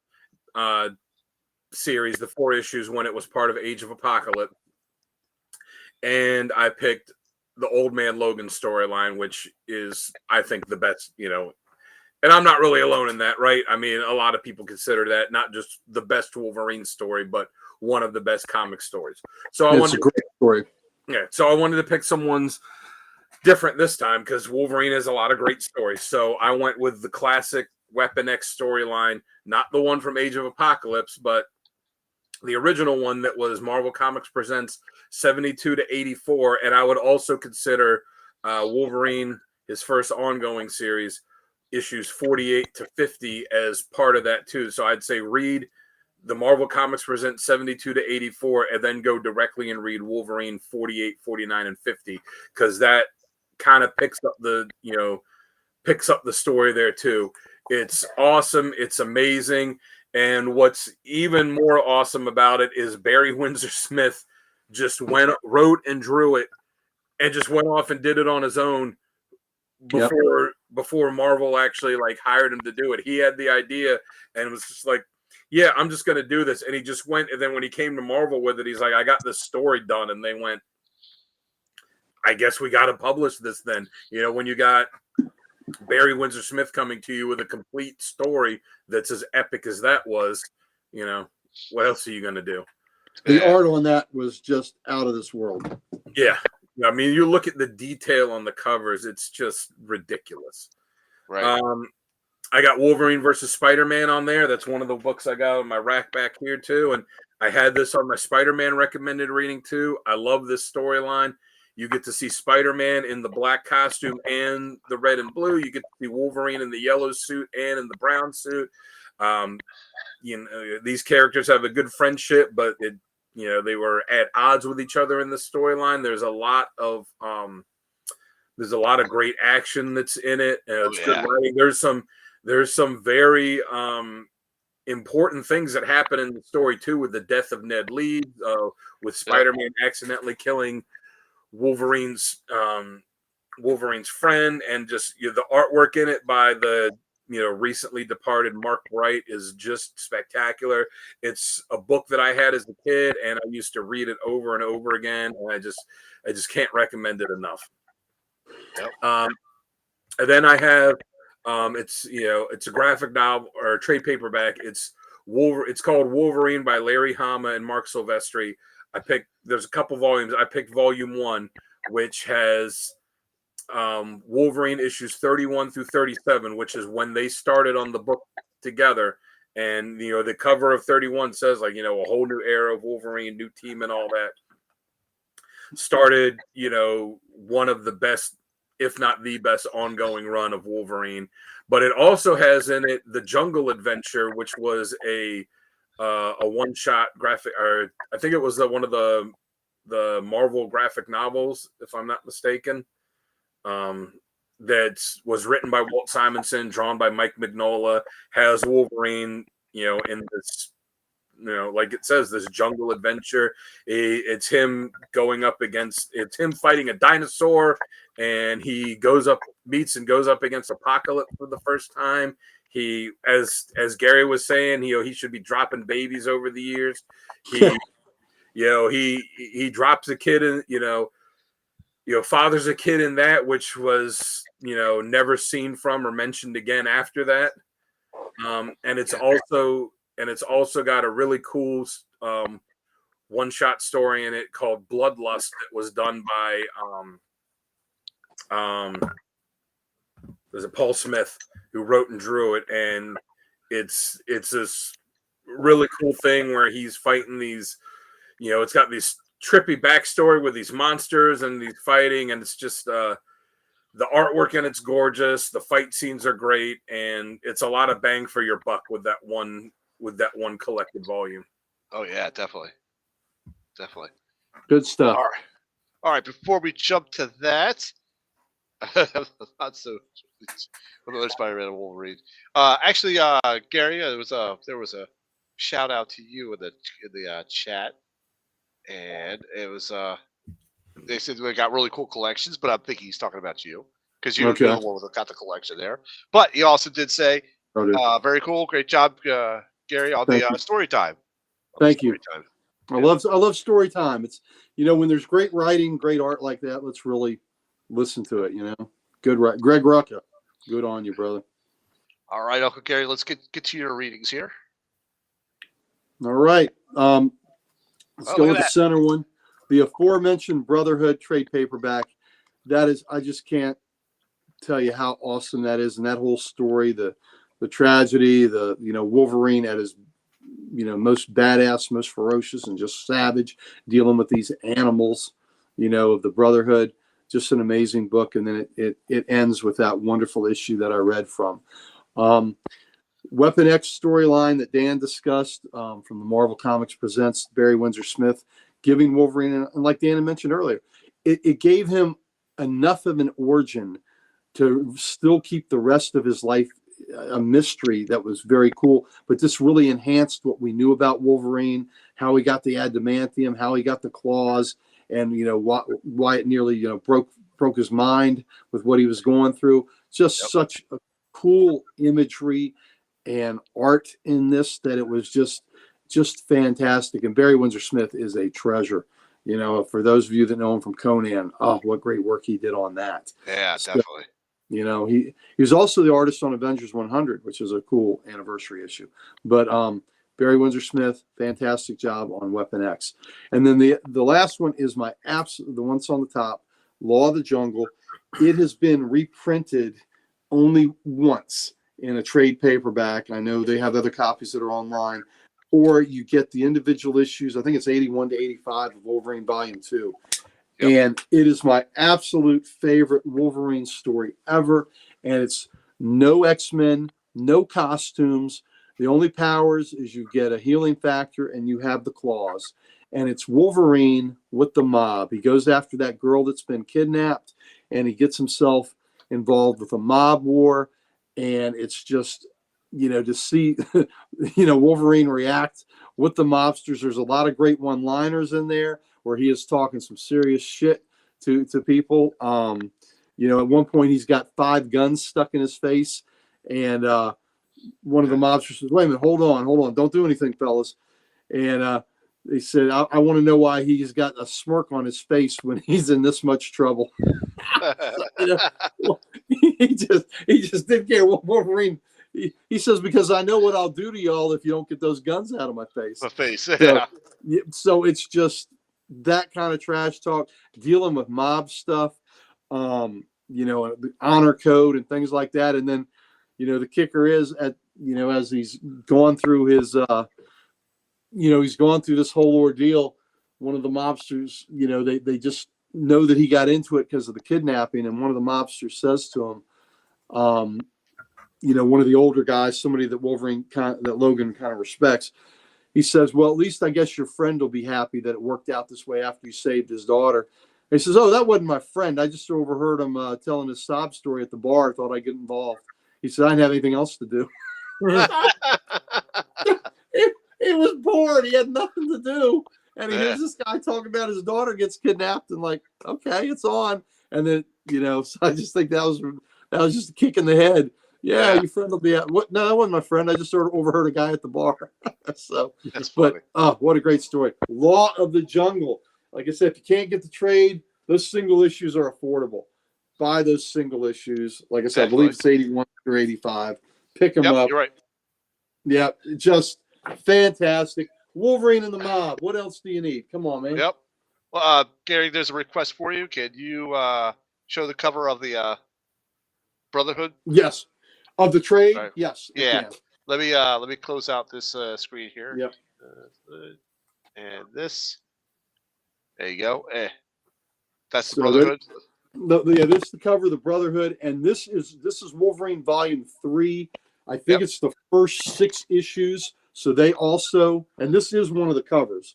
series, the 4 issues when it was part of Age of Apocalypse. And I picked the Old Man Logan storyline, which is, I think, the best, you know, and I'm not really alone in that, right? I mean, a lot of people consider that not just the best Wolverine story, but one of the best comic stories. So It's a great story. Yeah, so I wanted to pick some ones different this time because Wolverine has a lot of great stories. So I went with the classic Weapon X storyline, not the one from Age of Apocalypse, but the original one that was Marvel Comics Presents 72 to 84. And I would also consider Wolverine, his first ongoing series, issues 48 to 50 as part of that too. So I'd say read the Marvel Comics Presents 72 to 84 and then go directly and read Wolverine 48, 49, and 50 because that kind of picks up the story there too. It's awesome. It's amazing. And what's even more awesome about it is Barry Windsor Smith just wrote and drew it and just went off and did it on his own before Marvel actually like hired him to do it. He had the idea and was just like, yeah, I'm just going to do this. And he just went. And then when he came to Marvel with it, he's like, I got this story done. And they went, I guess we got to publish this then. You know, when you got Barry Windsor Smith coming to you with a complete story that's as epic as that was, you know, what else are you going to do? The art on that was just out of this world. Yeah. I mean, you look at the detail on the covers, it's just ridiculous. Right. I got Wolverine versus Spider-Man on there. That's one of the books I got on my rack back here too. And I had this on my Spider-Man recommended reading too. I love this storyline. You get to see Spider-Man in the black costume and the red and blue. You get to see Wolverine in the yellow suit and in the brown suit. You know, these characters have a good friendship, but they were at odds with each other in the storyline. There's a lot of great action that's in it. It's good writing. There's some very important things that happen in the story too, with the death of Ned Leeds, with Spider-Man accidentally killing Wolverine's friend, and just the artwork in it by the recently departed Mark Wright is just spectacular. It's a book that I had as a kid, and I used to read it over and over again, and I just can't recommend it enough. Yep. And then I have it's a graphic novel or a trade paperback. It's called Wolverine by Larry Hama and Mark Silvestri. There's a couple volumes. I picked volume 1, which has Wolverine issues 31 through 37, which is when they started on the book together. And the cover of 31 says a whole new era of Wolverine, new team, and all that. started, one of the best, if not the best, ongoing run of Wolverine. But it also has in it the Jungle Adventure, which was a one-shot graphic, or I think it was one of the Marvel graphic novels, if I'm not mistaken. That was written by Walt Simonson, drawn by Mike Mignola, has Wolverine, in this, like it says, this jungle adventure. It's him it's him fighting a dinosaur, and he meets against Apocalypse for the first time. He, as Gary was saying, he should be dropping babies over the years. He drops a kid in, fathers a kid in that, which was, never seen from or mentioned again after that. And it's also got a really cool one-shot story in it called Bloodlust that was done by there's a Paul Smith who wrote and drew it, and it's this really cool thing where he's fighting these, it's got these trippy backstory with these monsters and these fighting, and it's just the artwork in it's gorgeous, the fight scenes are great, and it's a lot of bang for your buck with that one collected volume. Oh yeah, definitely. Good stuff. All right. Before we jump to that, not so another Spider-Man and Wolverine. Actually, Gary, there was a shout out to you in the chat, and it was they said we got really cool collections, but I'm thinking he's talking about you because you're the one that got the collection there. But he also did say, very cool, great job, Gary, on the story time. Thank you. I love story time. It's, when there's great writing, great art like that, let's really listen to it. Good, Greg Rucka, good on you, brother. All right, Uncle Gary, let's get to your readings here. All right, let's go with the center one. The aforementioned Brotherhood trade paperback. That is, I just can't tell you how awesome that is, and that whole story, the tragedy, Wolverine at his most badass, most ferocious, and just savage, dealing with these animals, of the Brotherhood. Just an amazing book, and then it ends with that wonderful issue that I read from. Weapon X storyline that Dan discussed from the Marvel Comics Presents Barry Windsor Smith, giving Wolverine, and like Dan mentioned earlier, it gave him enough of an origin to still keep the rest of his life a mystery that was very cool, but this really enhanced what we knew about Wolverine, how he got the adamantium, how he got the claws, and why it nearly broke his mind with what he was going through. Just such a cool imagery and art in this that it was just fantastic. And Barry Windsor Smith is a treasure. For those of you that know him from Conan, what great work he did on that. Yeah, definitely. He was also the artist on Avengers 100, which is a cool anniversary issue. But Barry Windsor Smith, fantastic job on Weapon X. And then the last one is my absolute, the one's on the top, Law of the Jungle. It has been reprinted only once in a trade paperback. I know they have other copies that are online, or you get the individual issues. I think it's 81 to 85 of Wolverine Volume 2. Yep. And it is my absolute favorite Wolverine story ever. And it's no X-Men, no costumes. The only powers is you get a healing factor and you have the claws. And it's Wolverine with the mob. He goes after that girl that's been kidnapped, and he gets himself involved with a mob war. And it's just, to see, Wolverine react with the mobsters. There's a lot of great one-liners in there where he is talking some serious shit to people. At one point he's got 5 guns stuck in his face, and one of the mobsters says, "Wait a minute, hold on, don't do anything, fellas." And he said, "I want to know why he's got a smirk on his face when he's in this much trouble." He just didn't care what Wolverine. He says, "Because I know what I'll do to y'all if you don't get those guns out of my face." So it's just that kind of trash talk, dealing with mob stuff, the honor code and things like that. And then, the kicker is as he's gone through his, he's gone through this whole ordeal, one of the mobsters, they just know that he got into it because of the kidnapping, and one of the mobsters says to him, one of the older guys, somebody that Logan kind of respects, he says, well, at least I guess your friend will be happy that it worked out this way after you saved his daughter. And he says, oh, that wasn't my friend. I just overheard him telling his sob story at the bar. I thought I'd get involved. He said, I didn't have anything else to do. He was bored. He had nothing to do. And he hears this guy talking about his daughter gets kidnapped and like, okay, it's on. And then, so I just think that was just a kick in the head. Yeah, your friend will be out. What? No, that wasn't my friend. I just sort of overheard a guy at the bar. So that's funny. But what a great story. Law of the Jungle. Like I said, if you can't get the trade, those single issues are affordable. Buy those single issues. Like I said, I believe it's 81 or 85. Pick them up. You're right. Yeah, just fantastic. Wolverine and the Mob. What else do you need? Come on, man. Yep. Well, Gary, there's a request for you. Can you show the cover of the Brotherhood? Yes. Of the trade? Right. Yes. Yeah. Let me close out this screen here. Yep. And this. There you go. That's the Brotherhood. This is the cover of the Brotherhood, and this is Wolverine Volume 3. I think it's the first 6 issues. So they also, and this is one of the covers.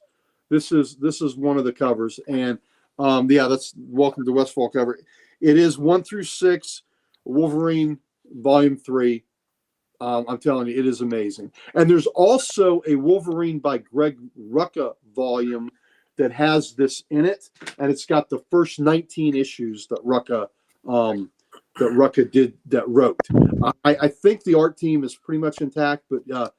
This is one of the covers, and that's Welcome to Westfall cover. It is 1 through 6, Wolverine Volume 3. I'm telling you, it is amazing. And there's also a Wolverine by Greg Rucka volume that has this in it, and it's got the first 19 issues that Rucka wrote. I think the art team is pretty much intact, but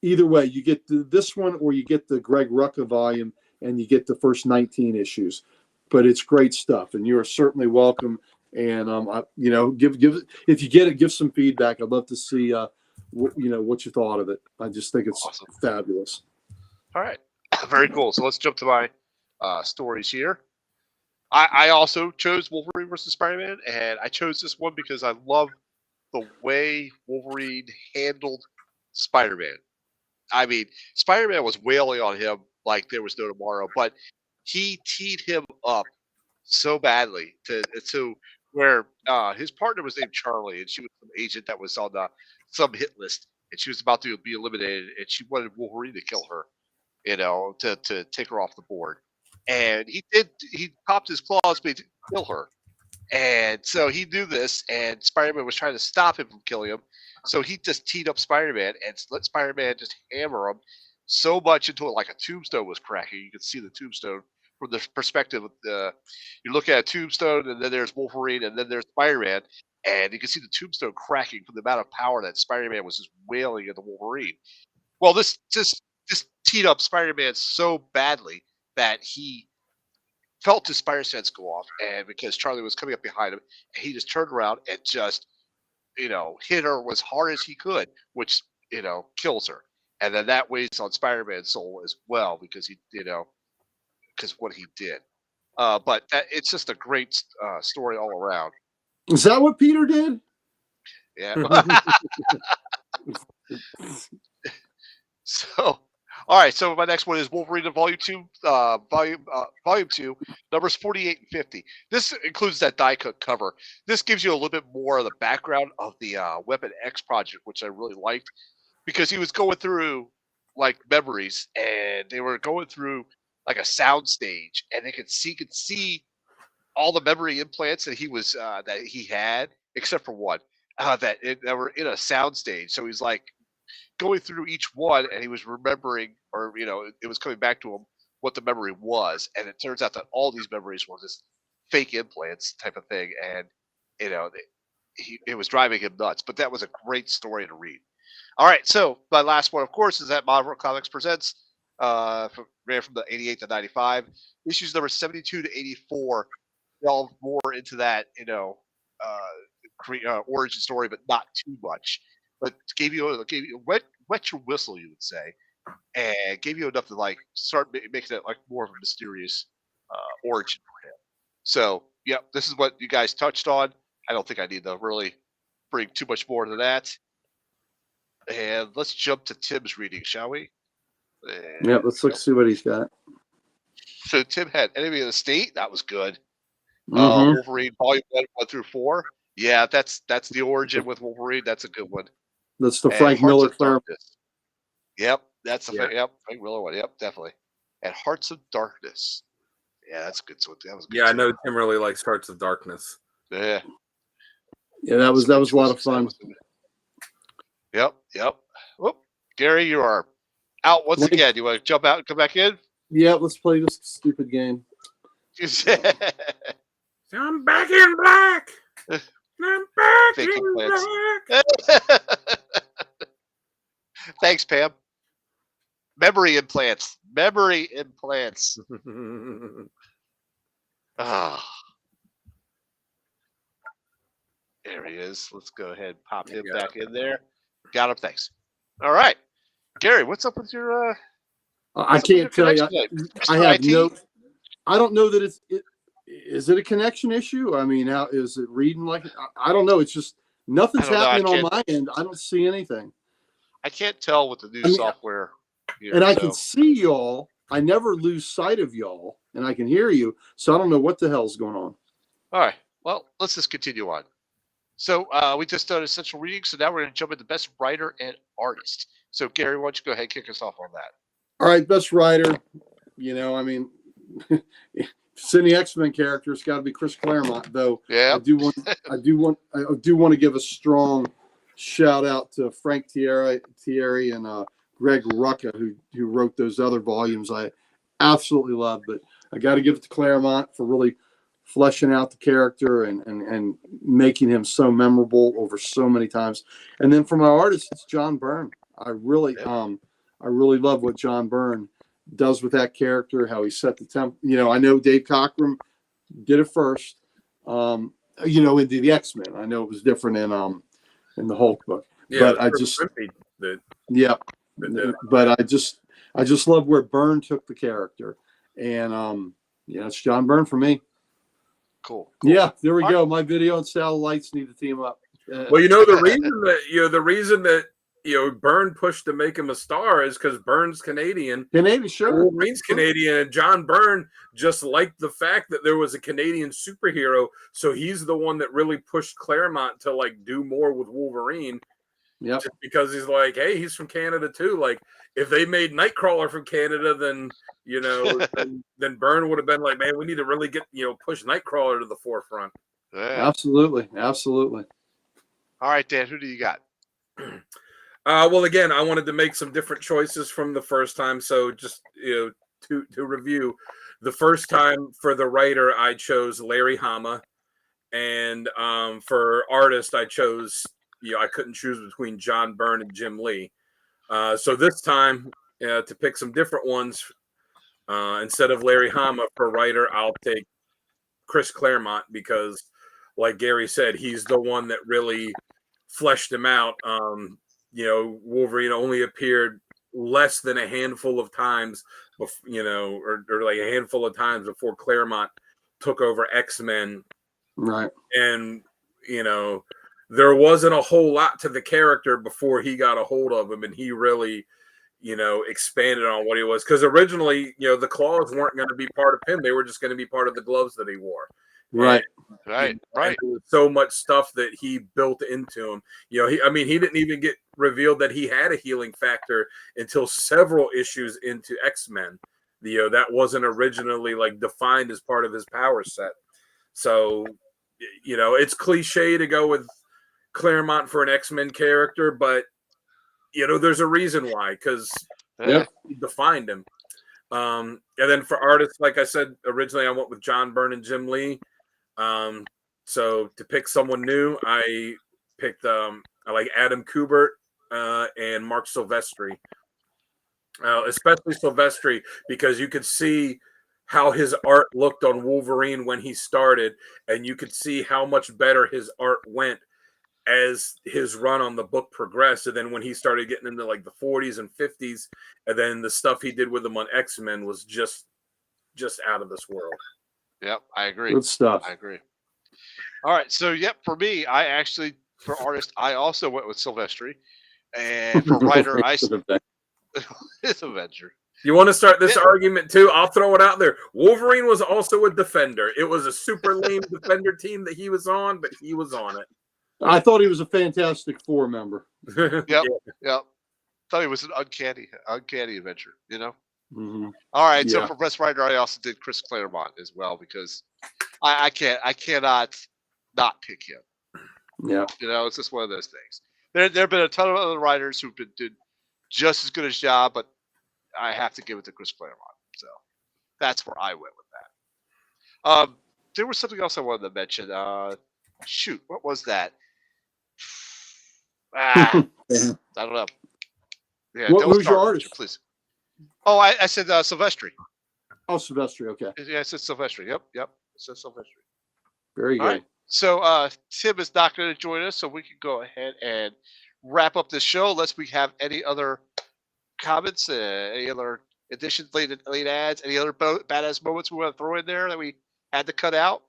either way, you get this one or you get the Greg Rucka volume, and you get the first 19 issues. But it's great stuff, and you are certainly welcome. And give if you get it, give some feedback. I'd love to see what you thought of it. I just think it's awesome. Fabulous. All right, very cool. So let's jump to my stories here. I also chose Wolverine versus Spider-Man, and I chose this one because I love the way Wolverine handled Spider-Man. I mean, Spider-Man was wailing on him like there was no tomorrow, but he teed him up so badly to where his partner was named Charlie, and she was some agent that was on some hit list, and she was about to be eliminated, and she wanted Wolverine to kill her, to take her off the board. And he popped his claws, but he didn't kill her. And so he knew this, and Spider-Man was trying to stop him from killing him. So he just teed up Spider-Man and let Spider-Man just hammer him so much until like a tombstone was cracking. You could see the tombstone from the perspective of you look at a tombstone, and then there's Wolverine, and then there's Spider-Man, and you can see the tombstone cracking from the amount of power that Spider-Man was just wailing at the Wolverine. Well, this just teed up Spider-Man so badly that he felt his spider sense go off, and because Charlie was coming up behind him, and he just turned around and just, hit her as hard as he could, which, kills her. And then that weighs on Spider-Man's soul as well, because because what he did. But it's just a great story all around. Is that what Peter did? Yeah. So, all right. So my next one is Wolverine Volume 2, Volume 2, numbers 48 and 50. This includes that die cut cover. This gives you a little bit more of the background of the Weapon X project, which I really liked, because he was going through like memories, and they were going through like a sound stage, and they could see all the memory implants that he had, except for one that were in a sound stage. So he's like going through each one, and he was remembering, or it was coming back to him what the memory was, and it turns out that all these memories were just fake implants type of thing, and it was driving him nuts. But that was a great story to read. All right, so my last one, of course, is that Marvel Comics presents ran from the 88 to 95 issues number 72 to 84. Delve more into that origin story, but not too much. But gave you wet your whistle, you would say, and gave you enough to like start making it like more of a mysterious origin for him. So yeah, this is what you guys touched on. I don't think I need to really bring too much more to that. And let's jump to Tim's reading, shall we? Yeah, let's see what he's got. So Tim had Enemy of the State. That was good. Mhm. Wolverine Volume 1 through 4. Yeah, that's the origin with Wolverine. That's a good one. That's the And Frank Hearts Miller of Claremont. Darkness. Yep, that's the Yeah. Frank Miller one. Yep, definitely. And Hearts of Darkness. Yeah, that's good. So that was good. Yeah, I too. know Tim really likes Hearts of Darkness. Yeah. Yeah, that was a lot of fun. Yep. Whoop. Gary, you are out once Like- again. You want to jump out and come back in? Yeah, let's play this stupid game. I'm back in black. I'm back Thank you, in Lance. black. Thanks, Pam. Memory implants. Ah. There he is. Let's go ahead and pop him back in there. Got him. Thanks. All right. Gary, what's up with your I can't tell you. I have IT? no. I don't know that is it a connection issue? I mean, how is it reading like? I don't know. It's just nothing's I don't know. happening on my end. I don't see anything. I can't tell with the new software. Here, and I can see y'all. I never lose sight of y'all, and I can hear you. So I don't know what the hell's going on. All right. Well, let's just continue on. So we just done essential reading. So now we're going to jump into best writer and artist. So Gary, why don't you go ahead and kick us off on that? All right, best writer. You know, I mean, it's in the X-Men character. It's got to be Chris Claremont, though. Yeah. I do want to give a strong shout out to Frank Thierry and Greg Rucka, who wrote those other volumes I absolutely love. But I got to give it to Claremont for really fleshing out the character and making him so memorable over so many times. And then for my artist, it's John Byrne. I really love what John Byrne does with that character, how he set the temp. You know, I know Dave Cockrum did it first. You know, into the X-Men. I know it was different in the Hulk book. Yeah, but I just yeah. But I just love where Byrne took the character. And yeah, it's John Byrne for me. Cool. Yeah, there we go. My video and satellites need to team up. Well, you know, the reason that Byrne pushed to make him a star is because Byrne's Canadian. Sure. Wolverine's Canadian, and John Byrne just liked the fact that there was a Canadian superhero, so he's the one that really pushed Claremont to like do more with Wolverine. Yeah. Just because he's like, hey, he's from Canada too. Like, if they made Nightcrawler from Canada, then then Byrne would have been like, man, we need to really get push Nightcrawler to the forefront. Yeah. Absolutely. All right, Dan, who do you got? Well, again, I wanted to make some different choices from the first time. So just, to review, the first time for the writer, I chose Larry Hama. And for artist, I chose, I couldn't choose between John Byrne and Jim Lee. So this time, to pick some different ones, instead of Larry Hama for writer, I'll take Chris Claremont because, like Gary said, he's the one that really fleshed him out. Wolverine only appeared less than a handful of times, or like a handful of times before Claremont took over X-Men. Right. And, there wasn't a whole lot to the character before he got a hold of him, and he really, expanded on what he was. Because originally, the claws weren't going to be part of him. They were just going to be part of the gloves that he wore. Right. Right. There was so much stuff that he built into him. He didn't even get revealed that he had a healing factor until several issues into X-Men. That wasn't originally like defined as part of his power set. So, it's cliche to go with Claremont for an X-Men character, but there's a reason why, because he defined him. And then for artists, like I said, originally I went with John Byrne and Jim Lee. So to pick someone new, I picked I like Adam Kubert and Mark Silvestri. Especially Silvestri, because you could see how his art looked on Wolverine when he started, and you could see how much better his art went as his run on the book progressed. And then when he started getting into like the 40s and 50s, and then the stuff he did with them on X-Men was just out of this world. Yep, I agree. Good stuff. I agree. All right, so for me, for artist, I also went with Silvestri, and for writer, It's it's Avenger. You want to start this argument too? I'll throw it out there. Wolverine was also a defender. It was a super lame defender team that he was on, but he was on it. I thought he was a Fantastic Four member. Yep. Thought he was an uncanny adventure. Mm-hmm. All right. So for Best Writer, I also did Chris Claremont as well because I cannot not pick him. Yeah. It's just one of those things. There have been a ton of other writers who did just as good a job, but I have to give it to Chris Claremont. So that's where I went with that. There was something else I wanted to mention. Shoot, what was that? I don't know. Yeah, who's your artist? Please. Oh, I said Silvestri. Oh, Silvestri. Okay. Yeah, I said Silvestri. Yep. It said Silvestri. Very good. All right. So Tim is not going to join us, so we can go ahead and wrap up this show unless we have any other comments, any other additions, late ads, any other badass moments we want to throw in there that we had to cut out.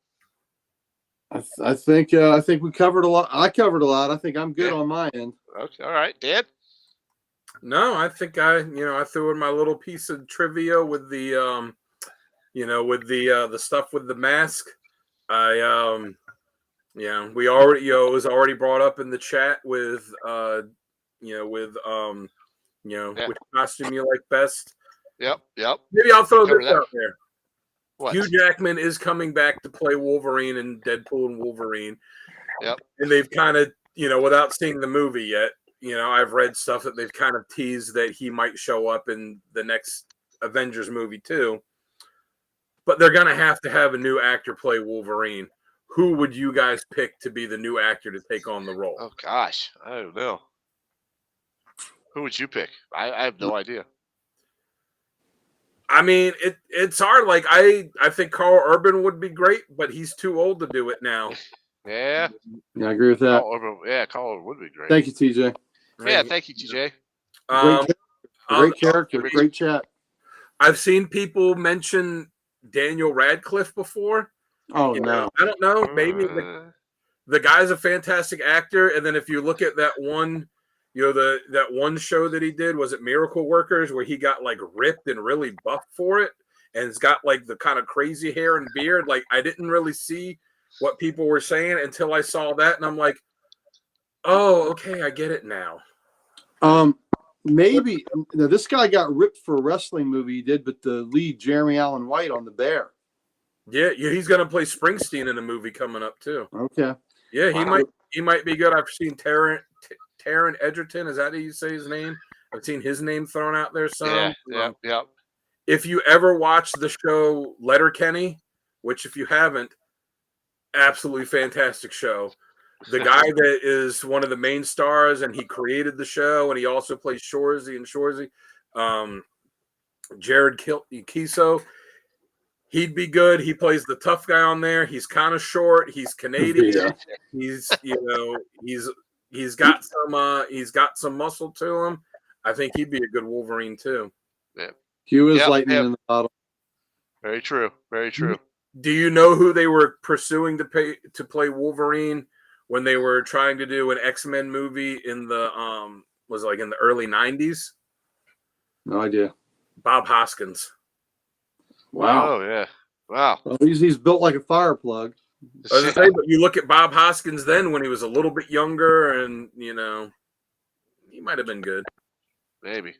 I think we covered a lot. I covered a lot. I think I'm good on my end. Okay. All right, Dan. No, I think I threw in my little piece of trivia with the the stuff with the mask. We already it was already brought up in the chat with which costume you like best. Yep. Maybe I'll throw this out there. What? Hugh Jackman is coming back to play Wolverine in Deadpool and Wolverine. Yep. And they've kind of, without seeing the movie yet, I've read stuff that they've kind of teased that he might show up in the next Avengers movie too. But they're going to have a new actor play Wolverine. Who would you guys pick to be the new actor to take on the role? Oh, gosh. I don't know. Who would you pick? I have no idea. I mean, it's hard. Like, I think Carl Urban would be great, but he's too old to do it now. Yeah. Yeah, I agree with that. Carl Urban would be great. Thank you, TJ. Yeah, thank you, TJ. Great character. Great chat. I've seen people mention Daniel Radcliffe before. Oh, no. I don't know. Maybe the guy's a fantastic actor. And then if you look at that one, that one show that he did, was it Miracle Workers, where he got like ripped and really buff for it, and it's got like the kind of crazy hair and beard. Like, I didn't really see what people were saying until I saw that, and I'm like, oh, okay, I get it now. Maybe now this guy got ripped for a wrestling movie he did, but the lead Jeremy Allen White on The Bear. Yeah, he's gonna play Springsteen in a movie coming up too. Okay. Yeah, he might be good. I've seen Taron Egerton. Is that how you say his name? I've seen his name thrown out there some. Yeah. If you ever watch the show Letterkenny, which if you haven't, absolutely fantastic show. The guy that is one of the main stars, and he created the show, and he also plays Shorzy and Shorzy. Jared Kiso. He'd be good. He plays the tough guy on there. He's kind of short. He's Canadian. Yeah. He's got some muscle to him. I think he'd be a good Wolverine too. Yeah. Hugh is lightning in the bottle. Very true. Very true. Do you know who they were pursuing to play Wolverine when they were trying to do an X-Men movie in the was like in the early 90s? No idea. Bob Hoskins. Wow. Oh yeah. Wow. Well, he's built like a fire plug. I was gonna say, but you look at Bob Hoskins then when he was a little bit younger, and he might have been good. Maybe.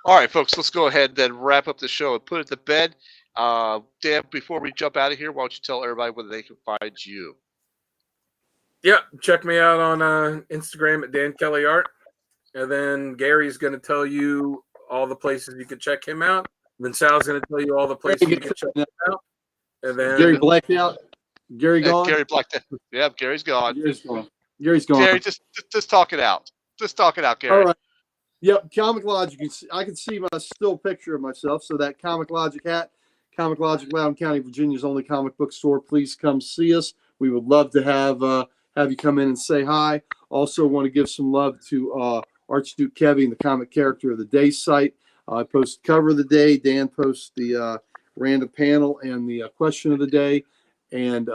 All right, folks, let's go ahead and then wrap up the show and put it to bed. Dan, before we jump out of here, why don't you tell everybody where they can find you? Yeah, check me out on Instagram at Dan Kelly Art, and then Gary's going to tell you all the places you can check him out. And then Sal's going to tell you all the places you can check him out. And then Gary blacked out. Gary gone. Gary blacked out. Yeah, Gary's gone. Gary's gone. Gary, just talk it out. Just talk it out, Gary. All right. Yep, Comic Logic. I can see my still picture of myself. So that Comic Logic hat, Comic Logic, Loudoun County, Virginia's only comic book store. Please come see us. We would love to have you come in and say hi. Also, want to give some love to Archduke Kevy and the Comic Character of the Day site. I post cover of the day. Dan posts the random panel and the question of the day. And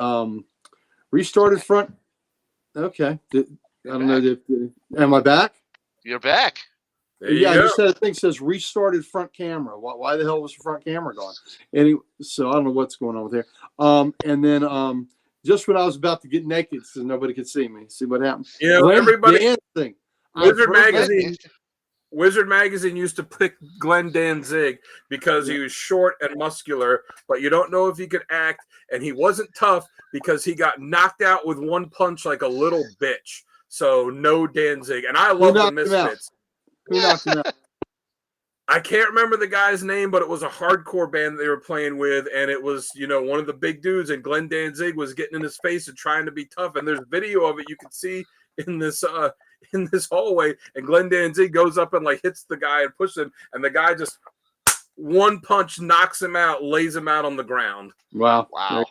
restarted front. Okay. I don't know. Am I back? You're back. There you Yeah, I go. just had a thing that says restarted front camera. Why the hell was the front camera gone? Anyway, so I don't know what's going on with here. And then just when I was about to get naked so nobody could see me, see what happened? You know, Glenn everybody. dancing. Wizard Magazine used to pick Glenn Danzig because he was short and muscular, but you don't know if he could act, and he wasn't tough because he got knocked out with one punch like a little bitch. So no Danzig. And I love the Misfits. Who knocked him out? I can't remember the guy's name, but it was a hardcore band they were playing with, and it was, one of the big dudes, and Glenn Danzig was getting in his face and trying to be tough. And there's video of it you can see in this hallway, and Glenn Danzig goes up and like hits the guy and pushes him, and the guy just one punch knocks him out, lays him out on the ground. Wow. Wow.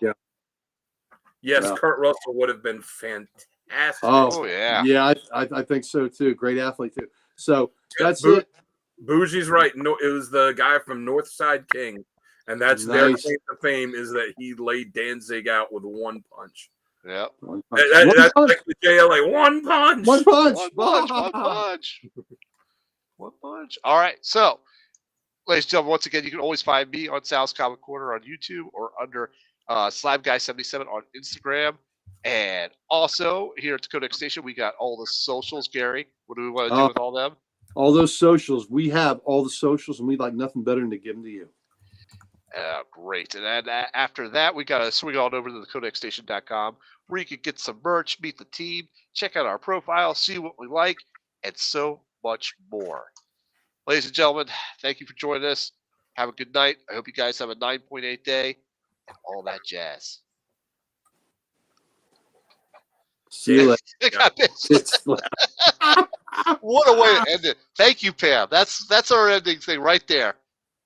Yes, Wow. Kurt Russell would have been fantastic. Oh yeah. Yeah, I think so too. Great athlete too. So that's it. Bougie's right. No, it was the guy from Northside King, and that's their claim to fame is that he laid Danzig out with one punch. Yep. That's like the JLA. One punch. One punch. One punch. One punch. All right. So, ladies and gentlemen, once again, you can always find me on Sal's Comic Corner on YouTube or under Slime Guy 77 on Instagram. And also here at the Codex Station, we got all the socials. Gary, what do we want to do with all them? All those socials. We have all the socials, and we'd like nothing better than to give them to you. Great. And then after that, we got to swing on over to the codexstation.com where you can get some merch, meet the team, check out our profile, see what we like, and so much more. Ladies and gentlemen, thank you for joining us. Have a good night. I hope you guys have a 9.8 day and all that jazz. See you later. What a way to end it. Thank you, Pam. That's our ending thing right there.